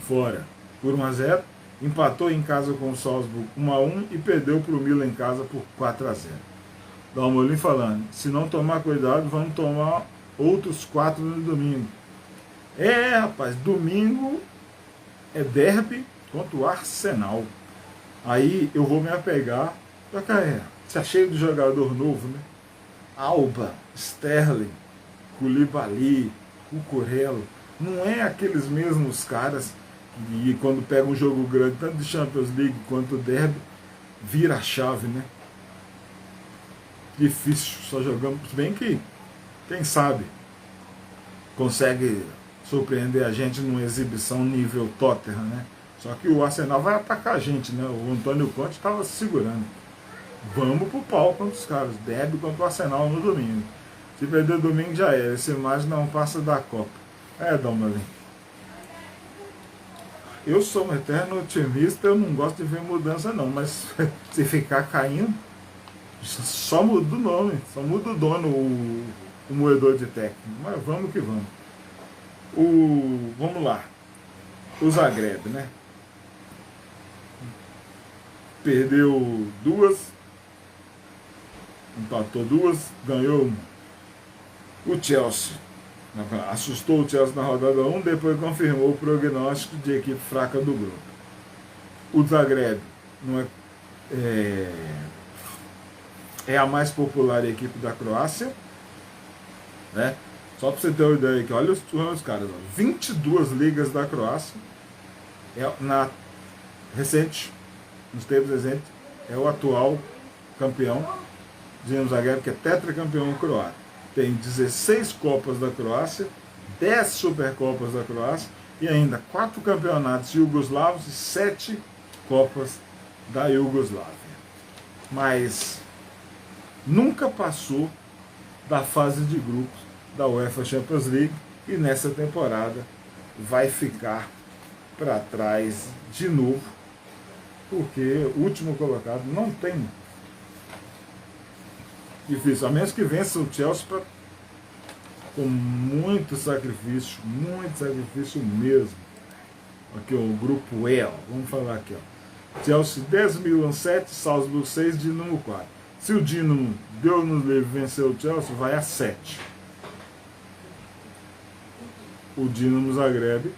fora por 1-0, empatou em casa com o Salzburg 1-1 e perdeu para o Milan em casa por 4-0. Dá uma olhada falando, se não tomar cuidado, vamos tomar outros 4 no domingo. Rapaz, domingo é derby contra o Arsenal. Aí eu vou me apegar, tá cheio de jogador novo, né? Alba, Sterling, Koulibaly, Cucurella, não é aqueles mesmos caras que quando pega um jogo grande, tanto de Champions League quanto derby, vira a chave, né? Difícil, só jogamos bem que, quem sabe, consegue surpreender a gente numa exibição nível Tottenham, né? Só que o Arsenal vai atacar a gente, né? O Antônio Conte estava se segurando. Vamos pro pau contra os caras, derby contra o Arsenal no domingo. Se perder domingo já era, essa imagem não passa da Copa. Dalmalin. Eu sou um eterno otimista, eu não gosto de ver mudança não, mas se ficar caindo, só muda o nome, só muda o dono, o moedor de técnico. Mas vamos que vamos. Vamos lá. O Zagreb, né? perdeu duas, empatou duas, ganhou uma. O Chelsea assustou o Chelsea na rodada 1, depois confirmou o prognóstico de equipe fraca do grupo. O Zagreb não é a mais popular equipe da Croácia, né? Só para você ter uma ideia aqui, olha os caras, 22 ligas da Croácia, nos tempos recentes, é o atual campeão, Dinamo Zagreb, que é tetracampeão croata. Tem 16 Copas da Croácia, 10 Supercopas da Croácia e ainda 4 campeonatos iugoslavos e 7 Copas da Iugoslávia. Mas nunca passou da fase de grupos da UEFA Champions League e nessa temporada vai ficar para trás de novo, porque o último colocado não tem difícil, a menos que vença o Chelsea com muito sacrifício mesmo. Aqui o grupo E, vamos falar aqui, ó. Chelsea 10, Milan 7, Salzburg 6, Dinamo 4. Se o Dinamo, Deus nos livre, vencer o Chelsea, vai a 7. O Dinamo Zagreb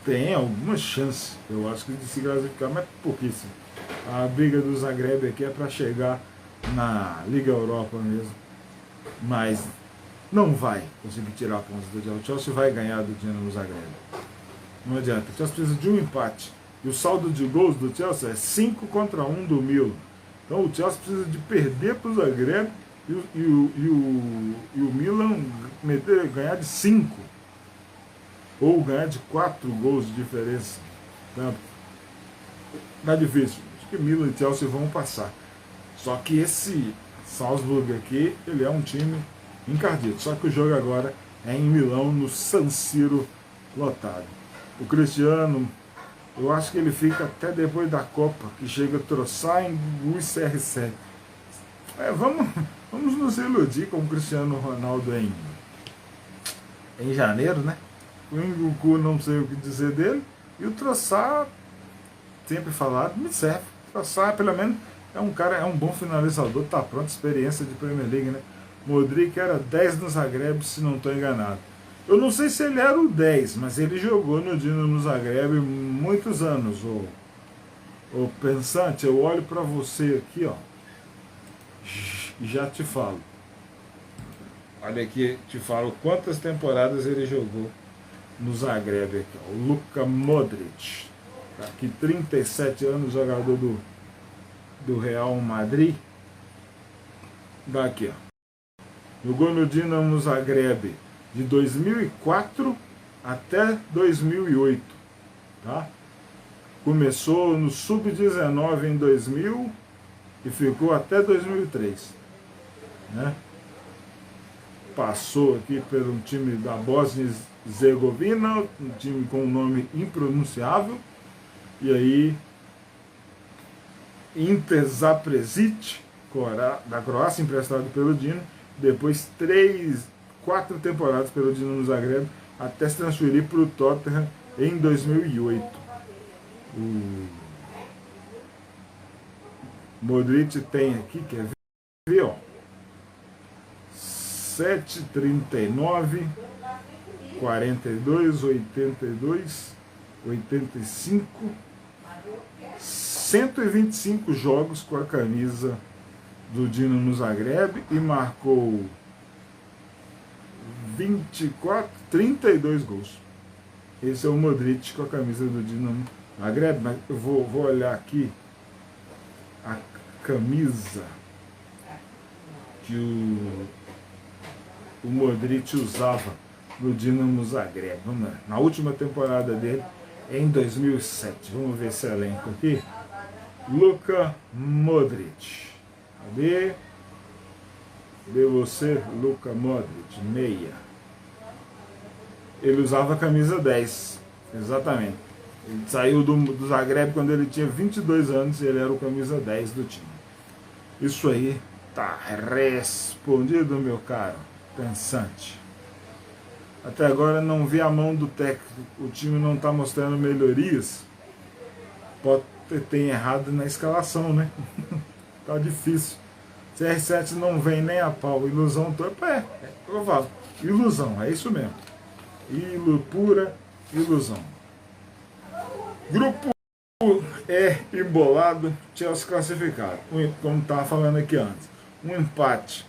tem alguma chance, eu acho, de se classificar, mas pouquíssimo. A briga do Zagreb aqui é para chegar na Liga Europa mesmo, mas não vai conseguir tirar pontos do Chelsea. O Chelsea vai ganhar do Dinamo Zagreb. Não adianta, o Chelsea precisa de um empate. E o saldo de gols do Chelsea é 5-1 do Milan. Então o Chelsea precisa de perder para o Zagreb e o Milan ganhar de 5. Ou ganhar de 4 gols de diferença. Tá difícil. Acho que Milan e Chelsea vão passar. Só que esse Salzburg aqui, ele é um time encardido. Só que o jogo agora é em Milão, no San Siro lotado. O Cristiano, eu acho que ele fica até depois da Copa, que chega a troçar em CR7. Vamos nos iludir com o Cristiano Ronaldo em janeiro, né? O Inguku, não sei o que dizer dele, e o Troçar, sempre falado, me serve. O Troçar, pelo menos, é um cara, é um bom finalizador, tá pronto, experiência de Premier League, né? Modric era 10 no Zagreb, se não estou enganado. Eu não sei se ele era o 10, mas ele jogou no Dinamo Zagreb muitos anos. Ô pensante, eu olho para você aqui, ó, e já te falo. Olha aqui, te falo quantas temporadas ele jogou no Zagreb aqui, ó. O Luka Modric, tá aqui, 37 anos, jogador do Real Madrid. Daqui, ó. Jogou no Dinamo Zagreb de 2004 até 2008, tá? Começou no Sub-19 em 2000 e ficou até 2003, né? Passou aqui por um time da Bósnia-Herzegovina, um time com um nome impronunciável, e aí Inter Zaprešić, da Croácia, emprestado pelo Dinamo, depois 4 temporadas pelo Dinamo Zagreb, até se transferir para o Tottenham em 2008. O Modric tem aqui, quer ver, ó, 7,39, 42, 82, 85, 125 jogos com a camisa do Dinamo Zagreb e marcou 32 gols. Esse é o Modric com a camisa do Dinamo Zagreb, mas eu vou olhar aqui a camisa que o Modric usava no Dinamo Zagreb. Vamos lá. Na última temporada dele, em 2007. Vamos ver esse elenco aqui. Luka Modric. Cadê? Cadê você? Luka Modric, meia. Ele usava a camisa 10. Exatamente. Ele saiu do Zagreb quando ele tinha 22 anos e ele era o camisa 10 do time. Isso aí tá respondido, meu caro pensante. Até agora não vi a mão do técnico. O time não está mostrando melhorias. tem errado na escalação, né? Tá difícil. CR7 não vem nem a pau. Ilusão toda. É provável. Ilusão, é isso mesmo. Pura ilusão. Grupo é embolado, Chelsea classificado. Como estava falando aqui antes. Um empate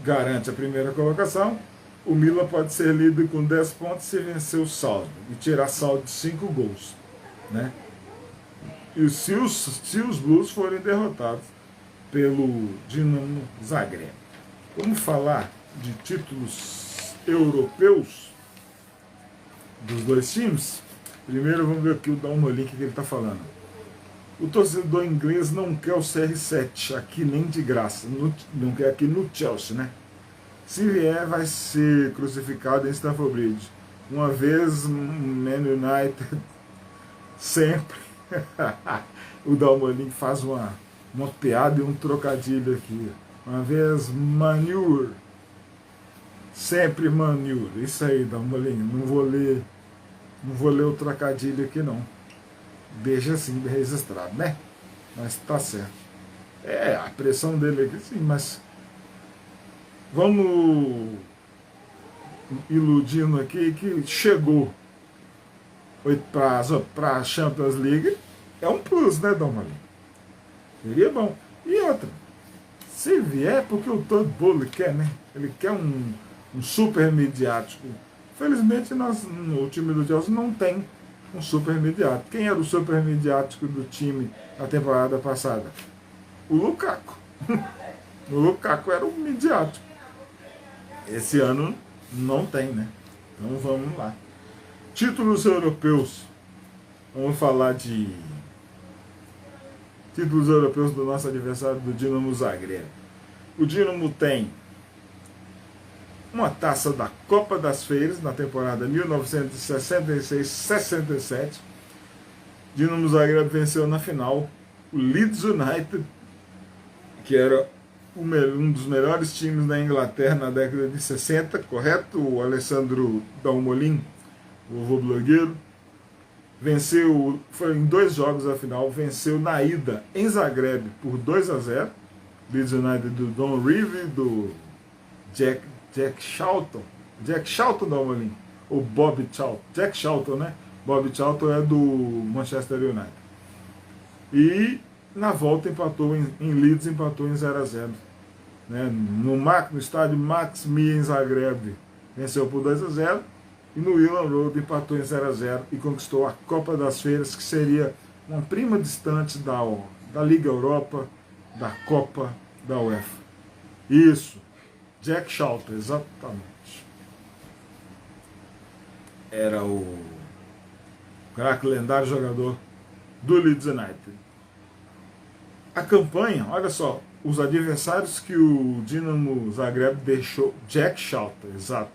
garante a primeira colocação. O Milan pode ser líder com 10 pontos se vencer o saldo e tirar saldo de 5 gols. Né? E se os Blues forem derrotados pelo Dinamo Zagreb. Vamos falar de títulos europeus dos dois times? Primeiro vamos ver aqui o Dalmolin que ele está falando. O torcedor inglês não quer o CR7 aqui nem de graça, não quer aqui no Chelsea, né? Se vier, vai ser crucificado em Stamford Bridge. Uma vez, Man United, sempre. O Dalmolin faz uma piada e um trocadilho aqui. Uma vez, Manure. Sempre Manure. Isso aí, Dalmolin. Não vou ler o trocadilho aqui, não. Deixa assim registrado, né? Mas tá certo. É, a pressão dele aqui, sim, mas vamos iludindo aqui que chegou para a Champions League. É um plus, né, Dalmolin? Seria bom. E outra, se vier, porque o Todd Bowley quer, né? Ele quer um super mediático. Felizmente, o time do Chelsea não tem um super mediático. Quem era o super mediático do time na temporada passada? O Lukaku. O Lukaku era o midiático. Esse ano não tem, né? Então vamos lá. Títulos europeus. Vamos falar de títulos europeus do nosso adversário, do Dinamo Zagreb. O Dinamo tem uma taça da Copa das Feiras na temporada 1966-67. Dinamo Zagreb venceu na final o Leeds United, que era um dos melhores times da Inglaterra na década de 60, correto? O Alessandro Dalmolin, o vovô blogueiro, venceu, foi em 2 jogos a final, venceu na ida em Zagreb por 2-0. Leeds United do Don Revie, do Jack Charlton Dalmolin, ou Bob Charlton, Jack Charlton, né? Bob Charlton é do Manchester United. E na volta empatou em Leeds, empatou em 0-0. Né? No estádio Max Mia em Zagreb, venceu por 2-0. E no Elland Road empatou em 0-0 e conquistou a Copa das Feiras, que seria uma prima distante da Liga Europa, da Copa da UEFA. Isso, Jack Charlton, exatamente. Era o craque, lendário jogador do Leeds United. A campanha, olha só, os adversários que o Dinamo Zagreb deixou. Jack Charlton, exato.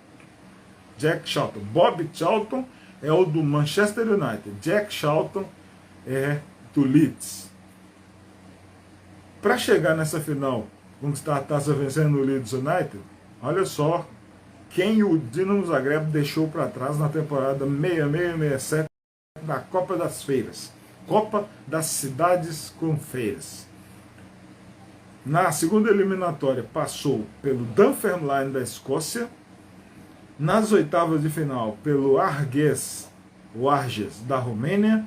Jack Charlton. Bob Charlton é o do Manchester United. Jack Charlton é do Leeds. Para chegar nessa final, conquistar a taça vencendo o Leeds United, olha só quem o Dinamo Zagreb deixou para trás na temporada 66-67 da Copa das Feiras. Copa das Cidades com Feiras. Na segunda eliminatória passou pelo Dunfermline da Escócia. Nas oitavas de final pelo Arges da Romênia.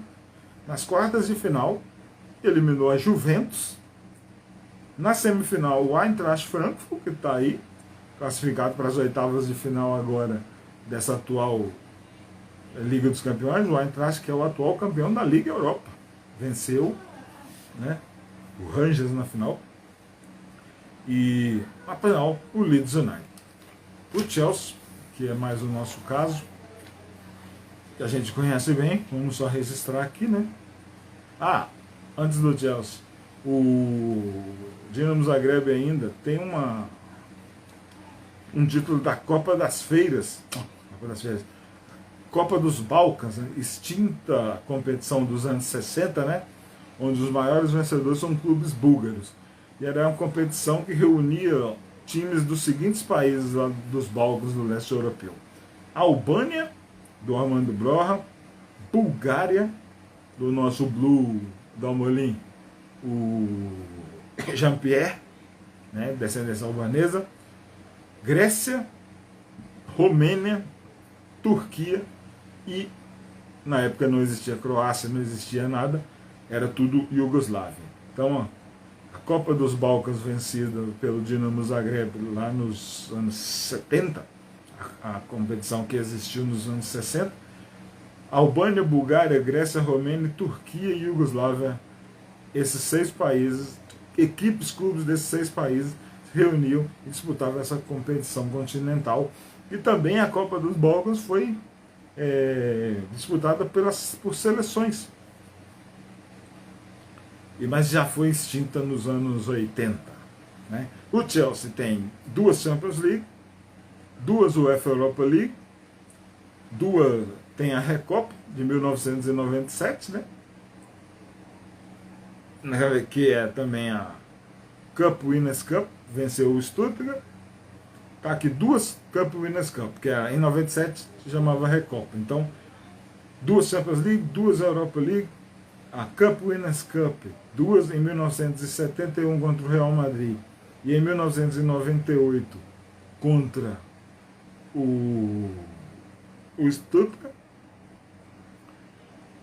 Nas quartas de final eliminou a Juventus. Na semifinal o Eintracht Frankfurt, que está aí classificado para as oitavas de final agora dessa atual Liga dos Campeões. O Eintracht, que é o atual campeão da Liga Europa, venceu, né, o Rangers na final. E na final o Leeds United. O Chelsea, que é mais o nosso caso, que a gente conhece bem, vamos só registrar aqui, né? Antes do Chelsea, o Dinamo Zagreb ainda tem um título da Copa das Feiras, Copa dos Balcãs, né? Extinta competição dos anos 60, né? Onde os maiores vencedores são clubes búlgaros. E era uma competição que reunia times dos seguintes países lá dos Balcãs do leste europeu: Albânia, do Armando Broja; Bulgária, do nosso Blue Dalmolin, o Jean-Pierre, né, descendência albanesa, Grécia, Romênia, Turquia e, na época não existia Croácia, não existia nada, era tudo Iugoslávia. Então, ó, a Copa dos Balcãs vencida pelo Dinamo Zagreb lá nos anos 70, a competição que existiu nos anos 60, Albânia, Bulgária, Grécia, Romênia, Turquia e Iugoslávia, esses 6 países, equipes, clubes desses 6 países se reuniam e disputavam essa competição continental. E também a Copa dos Balcãs foi disputada por seleções, mas já foi extinta nos anos 80. Né? O Chelsea tem 2 Champions League, 2 UEFA Europa League, 2 tem a Recopa de 1997, né? Que é também a Cup Winners' Cup, venceu o Stuttgart. Tá aqui 2 Cup Winners' Cup, que em 97 se chamava Recopa. Então, 2 Champions League, 2 Europa League, a Cup Winners' Cup, 2 em 1971 contra o Real Madrid e em 1998 contra o Stuttgart,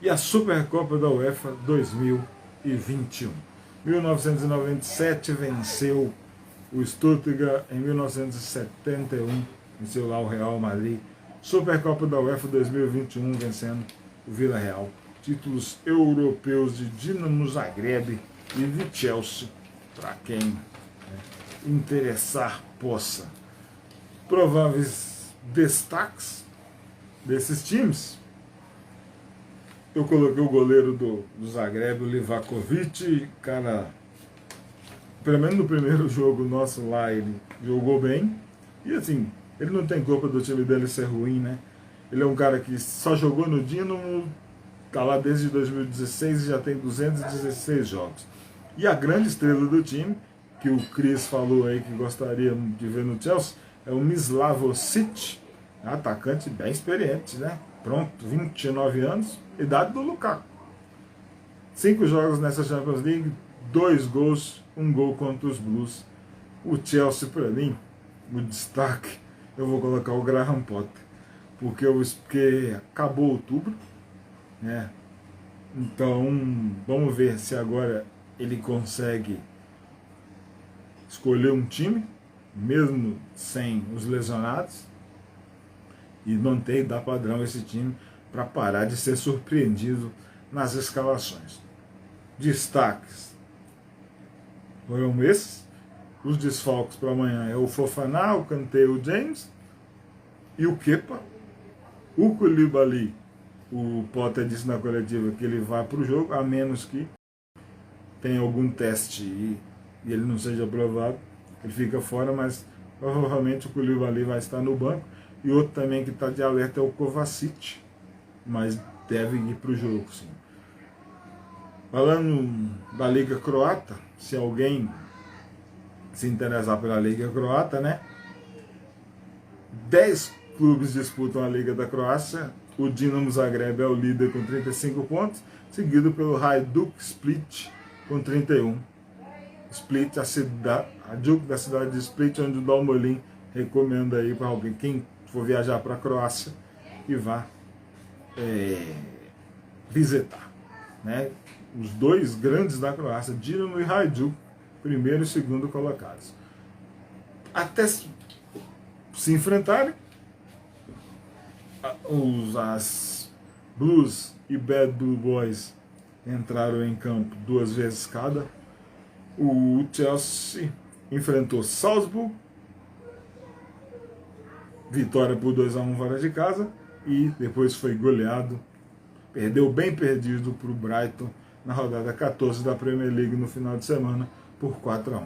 e a Supercopa da UEFA 2021. 1997 venceu o Stuttgart, em 1971 venceu lá o Real Madrid. Supercopa da UEFA 2021 vencendo o Vila Real. Títulos europeus de Dinamo Zagreb e de Chelsea, para quem interessar possa. Prováveis destaques desses times: eu coloquei o goleiro do Zagreb, o Livakovic, cara, pelo menos no primeiro jogo nosso lá, ele jogou bem. E assim, ele não tem culpa do time dele ser ruim, né? Ele é um cara que só jogou no Dinamo, tá lá desde 2016 e já tem 216 jogos. E a grande estrela do time, que o Cris falou aí que gostaria de ver no Chelsea, é o Mislavosic, atacante bem experiente, né? Pronto, 29 anos, idade do Lukaku. 5 jogos nessa Champions League, 2 gols, 1 gol contra os Blues. O Chelsea, para mim, o destaque, eu vou colocar o Graham Potter, porque acabou outubro, né? Então, vamos ver se agora ele consegue escolher um time, mesmo sem os lesionados, e manter, dar padrão esse time para parar de ser surpreendido nas escalações. Destaques foram esses. Os desfalques para amanhã é o Fofana, o Kanté, o James e o Kepa. O Koulibaly, o Potter disse na coletiva que ele vai para o jogo, a menos que tenha algum teste e ele não seja aprovado, ele fica fora, mas provavelmente o Koulibaly vai estar no banco. E outro também que está de alerta é o Kovacic, mas deve ir para o jogo, sim. Falando da Liga Croata, se alguém se interessar pela Liga Croata, né? 10 clubes disputam a Liga da Croácia. O Dinamo Zagreb é o líder com 35 pontos, seguido pelo Hajduk Split com 31. Split, a Duke da cidade de Split, onde o Dalmolin recomenda aí para alguém, quem for viajar para a Croácia, e vá visitar, né? Os 2 grandes da Croácia, Dinamo e Hajduk, primeiro e segundo colocados. Até se enfrentarem, as Blues e Bad Blue Boys entraram em campo 2 vezes cada. O Chelsea enfrentou Salzburg, vitória por 2-1 fora de casa, e depois foi goleado, perdeu bem perdido para o Brighton na rodada 14 da Premier League no final de semana por 4-1.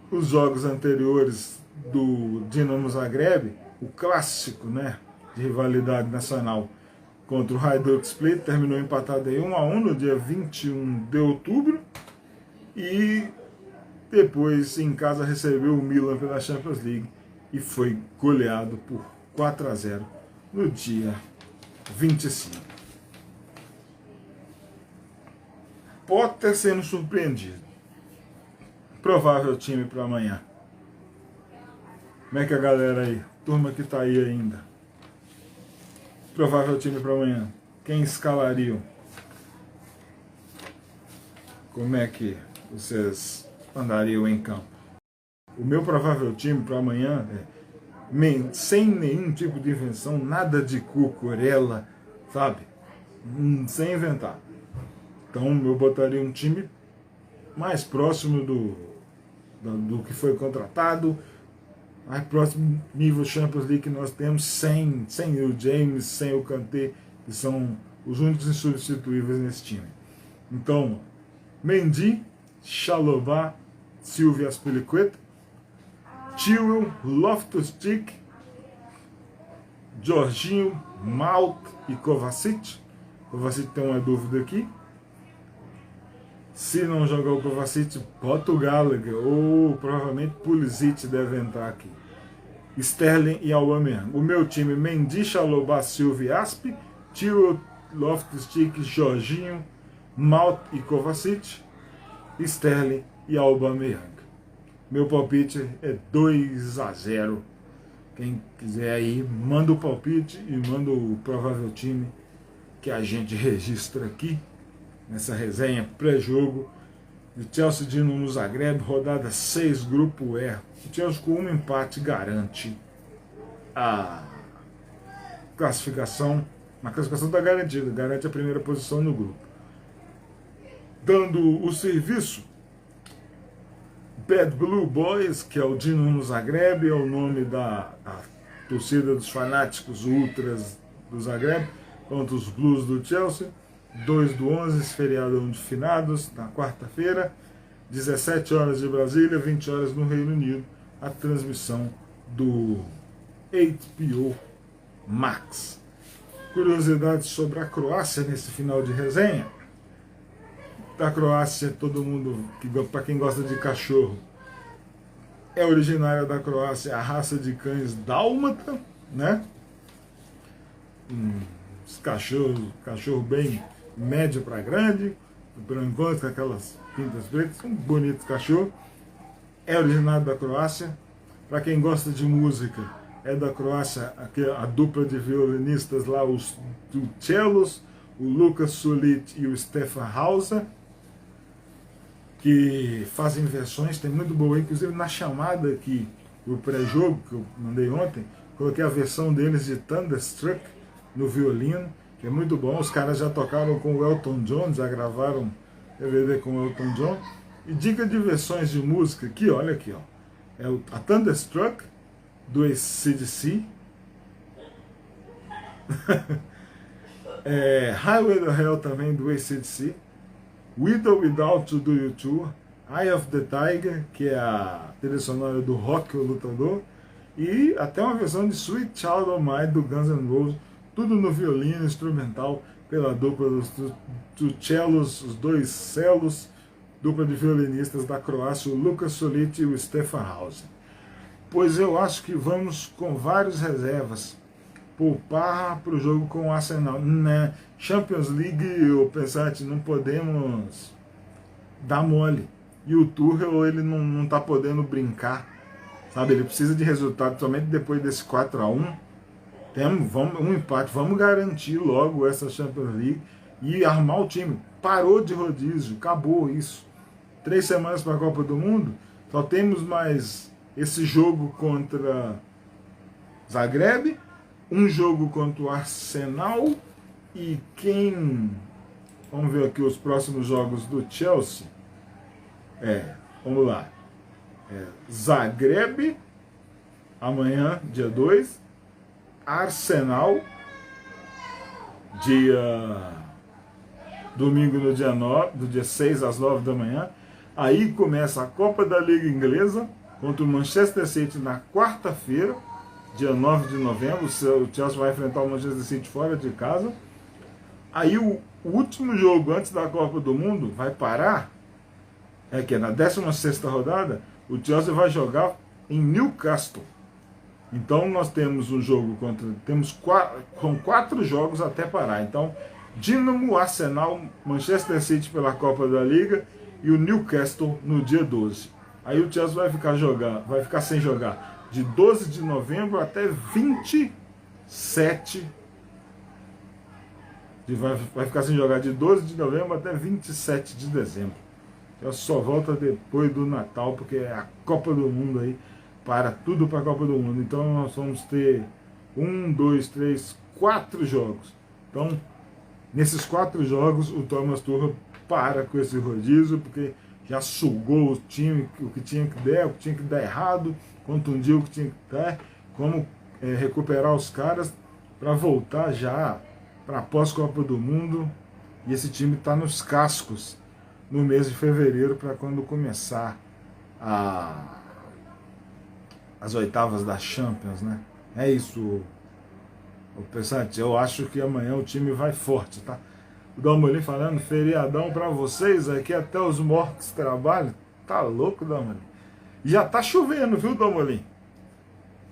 Os jogos anteriores do Dinamo Zagreb, o clássico, né, de rivalidade nacional contra o Hajduk Split, terminou empatado em 1-1 no dia 21 de outubro, e depois em casa recebeu o Milan pela Champions League e foi goleado por 4-0 no dia 25. Potter sendo surpreendido. Provável time para amanhã. Como é que a galera aí, turma que tá aí ainda? Provável time para amanhã. Quem escalariam? Como é que vocês andariam em campo? O meu provável time para amanhã é sem nenhum tipo de invenção, nada de cucurela, sabe? Sem inventar. Então eu botaria um time mais próximo do que foi contratado, mais próximo nível Champions League que nós temos, sem o James, sem o Kanté, que são os únicos insubstituíveis nesse time. Então, Mendy, Chalobah, Silvio Azpilicueta, Chilwell, Loftus-Cheek, Jorginho, Mount e Kovacic. Kovacic tem uma dúvida aqui. Se não jogar o Kovacic, bota o Gallagher, ou provavelmente Pulisic deve entrar aqui. Sterling e Aubameyang. O meu time: Mendy, Chalobah, Silvio, Asp, Chilwell, Loftus-Cheek, Jorginho, Mount e Kovacic, Sterling e Aubameyang. Meu palpite é 2-0. Quem quiser aí, manda o palpite e manda o provável time que a gente registra aqui nessa resenha pré-jogo de Chelsea Dinamo no Zagreb, rodada 6, grupo E. O Chelsea com um empate garante a classificação. A classificação está garantida, garante a primeira posição no grupo. Dando o serviço, Bad Blue Boys, que é o Dinamo no Zagreb, é o nome da torcida dos fanáticos ultras do Zagreb, contra os Blues do Chelsea. 2/11, feriado de finados, na quarta-feira, 17 horas de Brasília, 20 horas no Reino Unido, a transmissão do HBO Max. Curiosidades sobre a Croácia nesse final de resenha. Da Croácia, todo mundo, para quem gosta de cachorro, é originária da Croácia a raça de cães dálmata, né? Cachorro bem médio para grande, por enquanto com aquelas pintas pretas, um bonito cachorro. É originário da Croácia. Para quem gosta de música, é da Croácia a dupla de violinistas lá, os Tuchelos, o Lukas Sulic e o Stefan Hauser, que fazem versões, tem muito boa, inclusive na chamada aqui, o pré-jogo que eu mandei ontem, coloquei a versão deles de Thunderstruck no violino, que é muito bom. Os caras já tocaram com o Elton John, já gravaram DVD com o Elton John. E dica de versões de música aqui, olha aqui, ó, é a Thunderstruck do AC/DC, Highway to Hell também do AC/DC, With or Without You do U2, Eye of the Tiger, que é a trilha sonora do Rock, o Lutador, e até uma versão de Sweet Child O' Mine do Guns N' Roses, tudo no violino instrumental pela dupla dos cellos, os dois cellos, dupla de violinistas da Croácia, o Lukas Sulic e o Stefan Hauser. Pois eu acho que vamos com várias reservas poupar para o jogo com o Arsenal. Na Champions League, o Pensate, não podemos dar mole. E o Tuchel, ele não está podendo brincar, sabe? Ele precisa de resultado somente depois desse 4-1. Vamos um empate, vamos garantir logo essa Champions League e armar o time. Parou de rodízio, acabou isso. 3 semanas para a Copa do Mundo, só temos mais esse jogo contra Zagreb, um jogo contra o Arsenal e vamos ver aqui os próximos jogos do Chelsea. Vamos lá. Zagreb, amanhã, dia 2. Arsenal, domingo no dia 9, do dia 6 às 9 da manhã. Aí começa a Copa da Liga Inglesa contra o Manchester City na quarta-feira, dia 9 de novembro. O Chelsea vai enfrentar o Manchester City fora de casa. Aí o último jogo antes da Copa do Mundo vai parar, que é na 16ª rodada, o Chelsea vai jogar em Newcastle. Então nós temos um jogo temos 4 jogos até parar. Então Dinamo, Arsenal, Manchester City pela Copa da Liga e o Newcastle no dia 12. Aí o Chelsea vai ficar sem jogar de 12 de novembro até 27. Vai ficar sem jogar de 12 de novembro até 27 de dezembro. Ela só volta depois do Natal, porque é a Copa do Mundo aí, para tudo para a Copa do Mundo. Então nós vamos ter 1, 2, 3, 4 jogos. Então, nesses 4 jogos, o Thomas Tuchel para com esse rodízio, porque já sugou o time, o que tinha que dar, o que tinha que dar errado, contundiu o que tinha que dar, como recuperar os caras para voltar já para pós-Copa do Mundo. E esse time está nos cascos no mês de fevereiro, para quando começar as oitavas da Champions, né? É isso, o Pessante. Eu acho que amanhã o time vai forte, tá? O Dalmolin falando, feriadão para vocês, aqui até os mortos trabalham. Tá louco, Dalmolin? Já tá chovendo, viu, Dalmolin?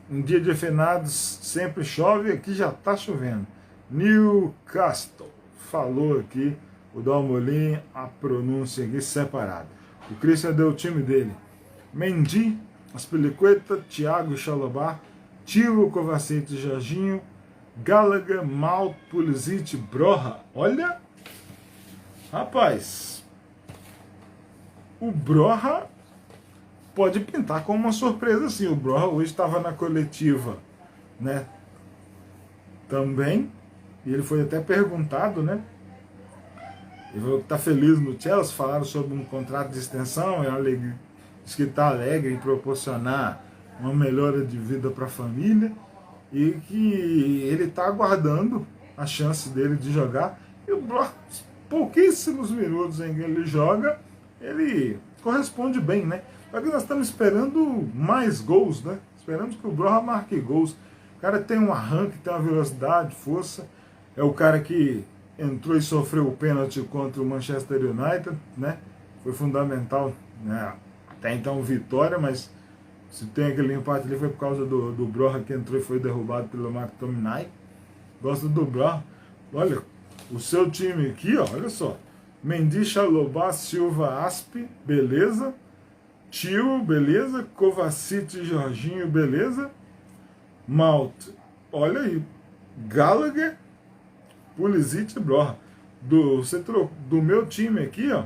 Um dia de finados sempre chove, aqui já tá chovendo. Newcastle, falou aqui o Dalmolin, a pronúncia aqui separada. O Christian deu o time dele: Mendy, Aspilicueta, Thiago e Chalobah, Tio, Kovacic e Jorginho, Gallagher, Mount, Pulisic, Broja. Olha, rapaz, o Broja pode pintar como uma surpresa, sim. O Broja hoje estava na coletiva, né? Também, e ele foi até perguntado, né? Ele falou que está feliz no Chelsea, falaram sobre um contrato de extensão, diz que está alegre em proporcionar uma melhora de vida para a família e que ele está aguardando a chance dele de jogar. E o Broja, pouquíssimos minutos em que ele joga, ele corresponde bem, né? Só que nós estamos esperando mais gols, né? Esperamos que o Broja marque gols. O cara tem um arranque, tem uma velocidade, força. É o cara que entrou e sofreu o pênalti contra o Manchester United, né? Foi fundamental, né? Até então vitória, mas se tem aquele empate ali foi por causa do Broja, que entrou e foi derrubado pelo McTominay. Gosto do Broja. Olha, o seu time aqui, ó, olha só. Mendy, Chalobah, Silva, Aspe, beleza. Tio, beleza. Kovacic, Jorginho, beleza. Mount, olha aí. Gallagher, Pulisic e Broja. Do meu time aqui, ó,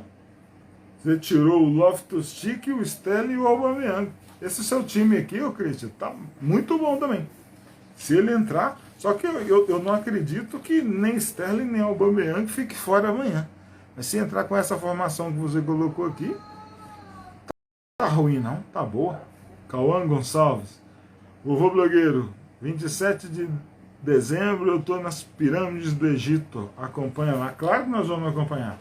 você tirou o Loftus-Cheek, o Sterling e o Aubameyang. Esse seu time aqui, ô Christian, tá muito bom também. Se ele entrar, só que eu não acredito que nem Sterling nem Aubameyang fique fora amanhã. Mas se entrar com essa formação que você colocou aqui, tá ruim não, tá boa. Cauã Gonçalves, vovô blogueiro, 27 de dezembro eu estou nas pirâmides do Egito, acompanha lá. Claro que nós vamos acompanhar.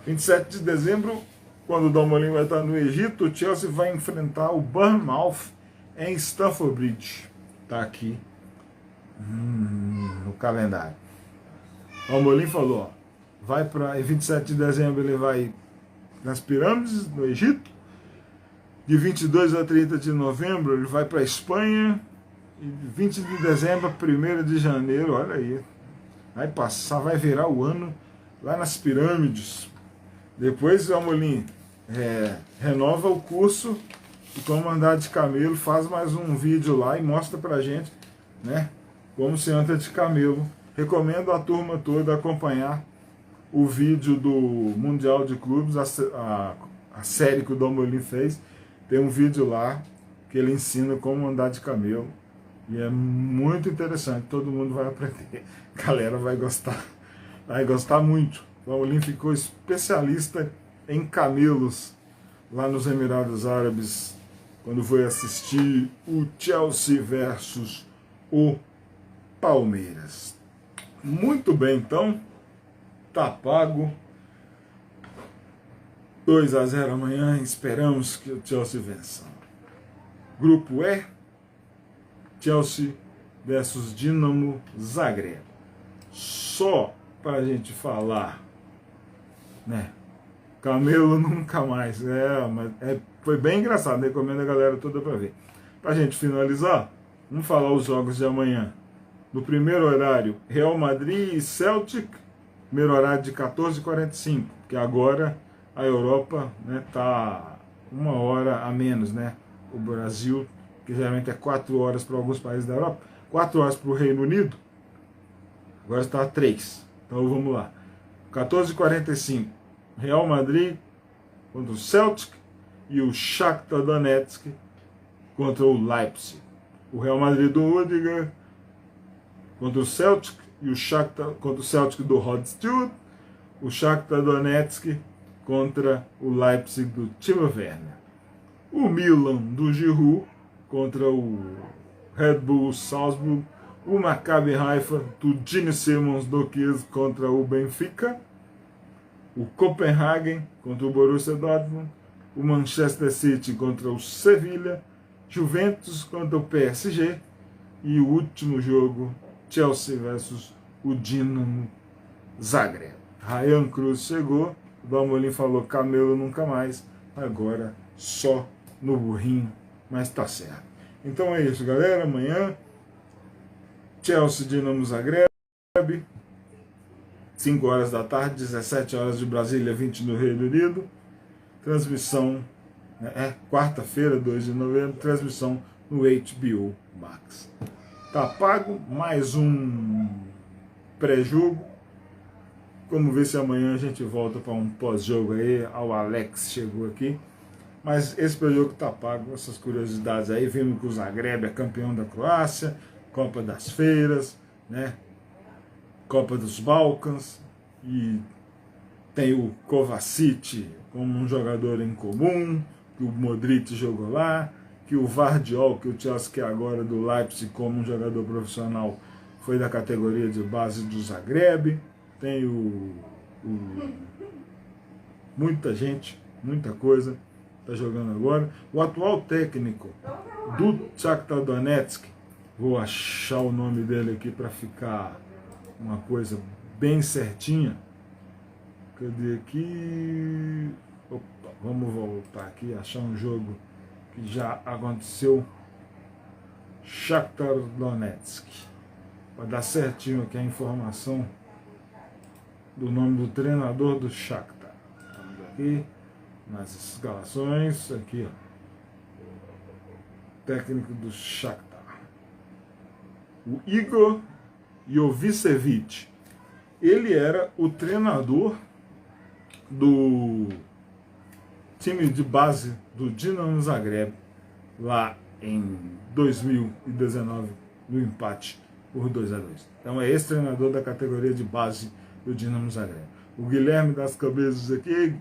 27 de dezembro, quando o Dalmolin vai estar no Egito, o Chelsea vai enfrentar o Bournemouth em Stamford Bridge. Tá aqui no calendário. O Dalmolin falou, ó, vai para 27 de dezembro ele vai nas pirâmides no Egito. De 22 a 30 de novembro ele vai para a Espanha. E 20 de dezembro, 1º de janeiro, olha aí, vai passar, vai virar o ano lá nas pirâmides. Depois o Dalmolin renova o curso e como andar de camelo, faz mais um vídeo lá e mostra pra gente, né, como se anda de camelo. Recomendo a turma toda acompanhar o vídeo do Mundial de Clubes, a série que o Dalmolin fez. Tem um vídeo lá que ele ensina como andar de camelo. E é muito interessante, todo mundo vai aprender. A galera vai gostar muito. O Dalmolin ficou especialista em camelos lá nos Emirados Árabes, quando foi assistir o Chelsea versus o Palmeiras. Muito bem, então, tá pago. 2-0 amanhã, esperamos que o Chelsea vença. Grupo E, Chelsea versus Dinamo Zagreb. Só para a gente falar, né? Camelo nunca mais. Mas foi bem engraçado, recomendo a galera toda para ver. Para a gente finalizar, vamos falar os jogos de amanhã. No primeiro horário, Real Madrid e Celtic, primeiro horário de 14h45, porque agora a Europa está 1 hora a menos, né? O Brasil, que geralmente é 4 horas para alguns países da Europa, 4 horas para o Reino Unido, agora está 3. Então vamos lá. 14h45, Real Madrid contra o Celtic e o Shakhtar Donetsk contra o Leipzig. O Real Madrid do Rudiger contra o Celtic e o Shakhtar contra o Celtic do Rod Stewart, o Shakhtar Donetsk contra o Leipzig do Timo Werner. O Milan do Giroud contra o Red Bull Salzburg, o Maccabi Haifa do Gene Simmons do Kiel contra o Benfica, o Copenhagen contra o Borussia Dortmund, o Manchester City contra o Sevilla, Juventus contra o PSG e o último jogo, Chelsea versus o Dinamo Zagreb. Ryan Cruz chegou, o Dalmolin falou camelo nunca mais, agora só no burrinho, mas tá certo. Então é isso, galera. Amanhã, Chelsea Dinamo Zagreb, 5 horas da tarde, 17 horas de Brasília, 20 no Reino Unido. Transmissão, quarta-feira, 2 de novembro, transmissão no HBO Max. Tá pago, mais um pré-jogo. Vamos ver se amanhã a gente volta para um pós-jogo aí. O Alex chegou aqui. Mas esse pré-jogo tá pago, essas curiosidades aí. Vimos que o Zagreb é campeão da Croácia, Copa das Feiras, né? Copa dos Balcãs, e tem o Kovacic como um jogador em comum, que o Modric jogou lá, que o Vardiol, que o Chelsea que é agora do Leipzig como um jogador profissional, foi da categoria de base do Zagreb. Tem muita gente, muita coisa está jogando agora. O atual técnico do Shakhtar Donetsk, vou achar o nome dele aqui para ficar uma coisa bem certinha. Cadê aqui? Opa, vamos voltar aqui, achar um jogo que já aconteceu. Shakhtar Donetsk. Para dar certinho aqui a informação do nome do treinador do Shakhtar. Estamos aqui nas escalações, aqui ó. Técnico do Shakhtar, o Igor Jovicevic. Ele era o treinador do time de base do Dinamo Zagreb lá em 2019, no empate por 2-2. Então é esse treinador da categoria de base do Dinamo Zagreb. O Guilherme das Cabeças aqui,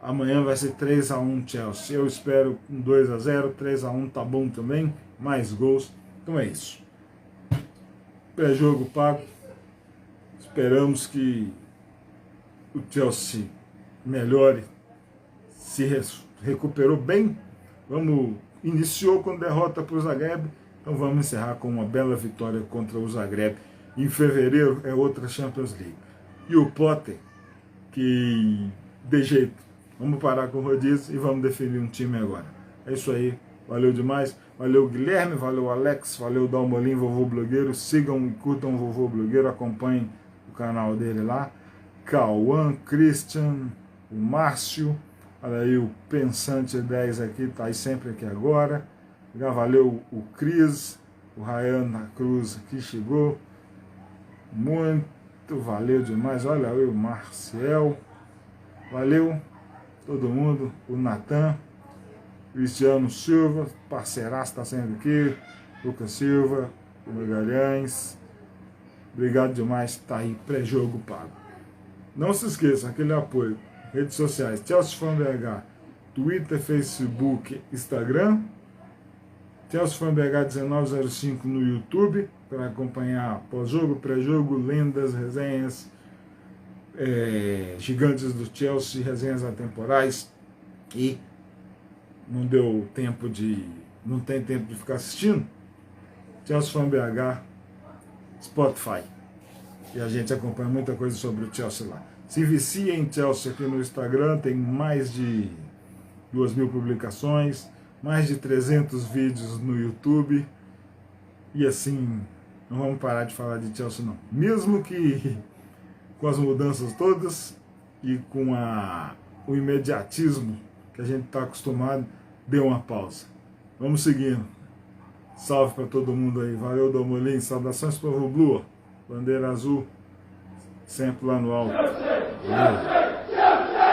amanhã vai ser 3-1 Chelsea. Eu espero um 2-0, 3-1 tá bom também, mais gols. Então é isso. Pré-jogo pago. Esperamos que o Chelsea melhore, se recuperou bem. Iniciou com derrota para o Zagreb, então vamos encerrar com uma bela vitória contra o Zagreb. Em fevereiro é outra Champions League. E o Potter, que de jeito, vamos parar com o rodízio e vamos definir um time agora. É isso aí, valeu demais. Valeu Guilherme, valeu Alex, valeu Dalmolin, Vovô Blogueiro. Sigam e curtam o Vovô Blogueiro, acompanhem o canal dele lá. Cauã, Christian, o Márcio, olha aí o Pensante 10 aqui, tá aí sempre aqui agora. Já valeu o Cris, o Ryan Cruz aqui chegou. Muito valeu demais, olha aí o Marcel. Valeu todo mundo, o Natan, Cristiano Silva, parceiraço está sempre aqui, Lucas Silva, o Magalhães. Obrigado demais, tá aí, pré-jogo pago. Não se esqueça, aquele apoio. Redes sociais, Chelsea Fan BH, Twitter, Facebook, Instagram. Chelsea Fan BH 1905 no YouTube, para acompanhar pós-jogo, pré-jogo, lendas, resenhas, gigantes do Chelsea, resenhas atemporais. E não tem tempo de ficar assistindo. Chelsea Fan BH, Spotify. E a gente acompanha muita coisa sobre o Chelsea lá. Se vicia em Chelsea aqui no Instagram, tem mais de 2.000 publicações, mais de 300 vídeos no YouTube. E assim, não vamos parar de falar de Chelsea não. Mesmo que com as mudanças todas e com o imediatismo que a gente está acostumado, dê uma pausa. Vamos seguindo. Salve para todo mundo aí. Valeu, Domolim. Saudações para o Blue. Bandeira azul, sempre lá no alto. Valeu.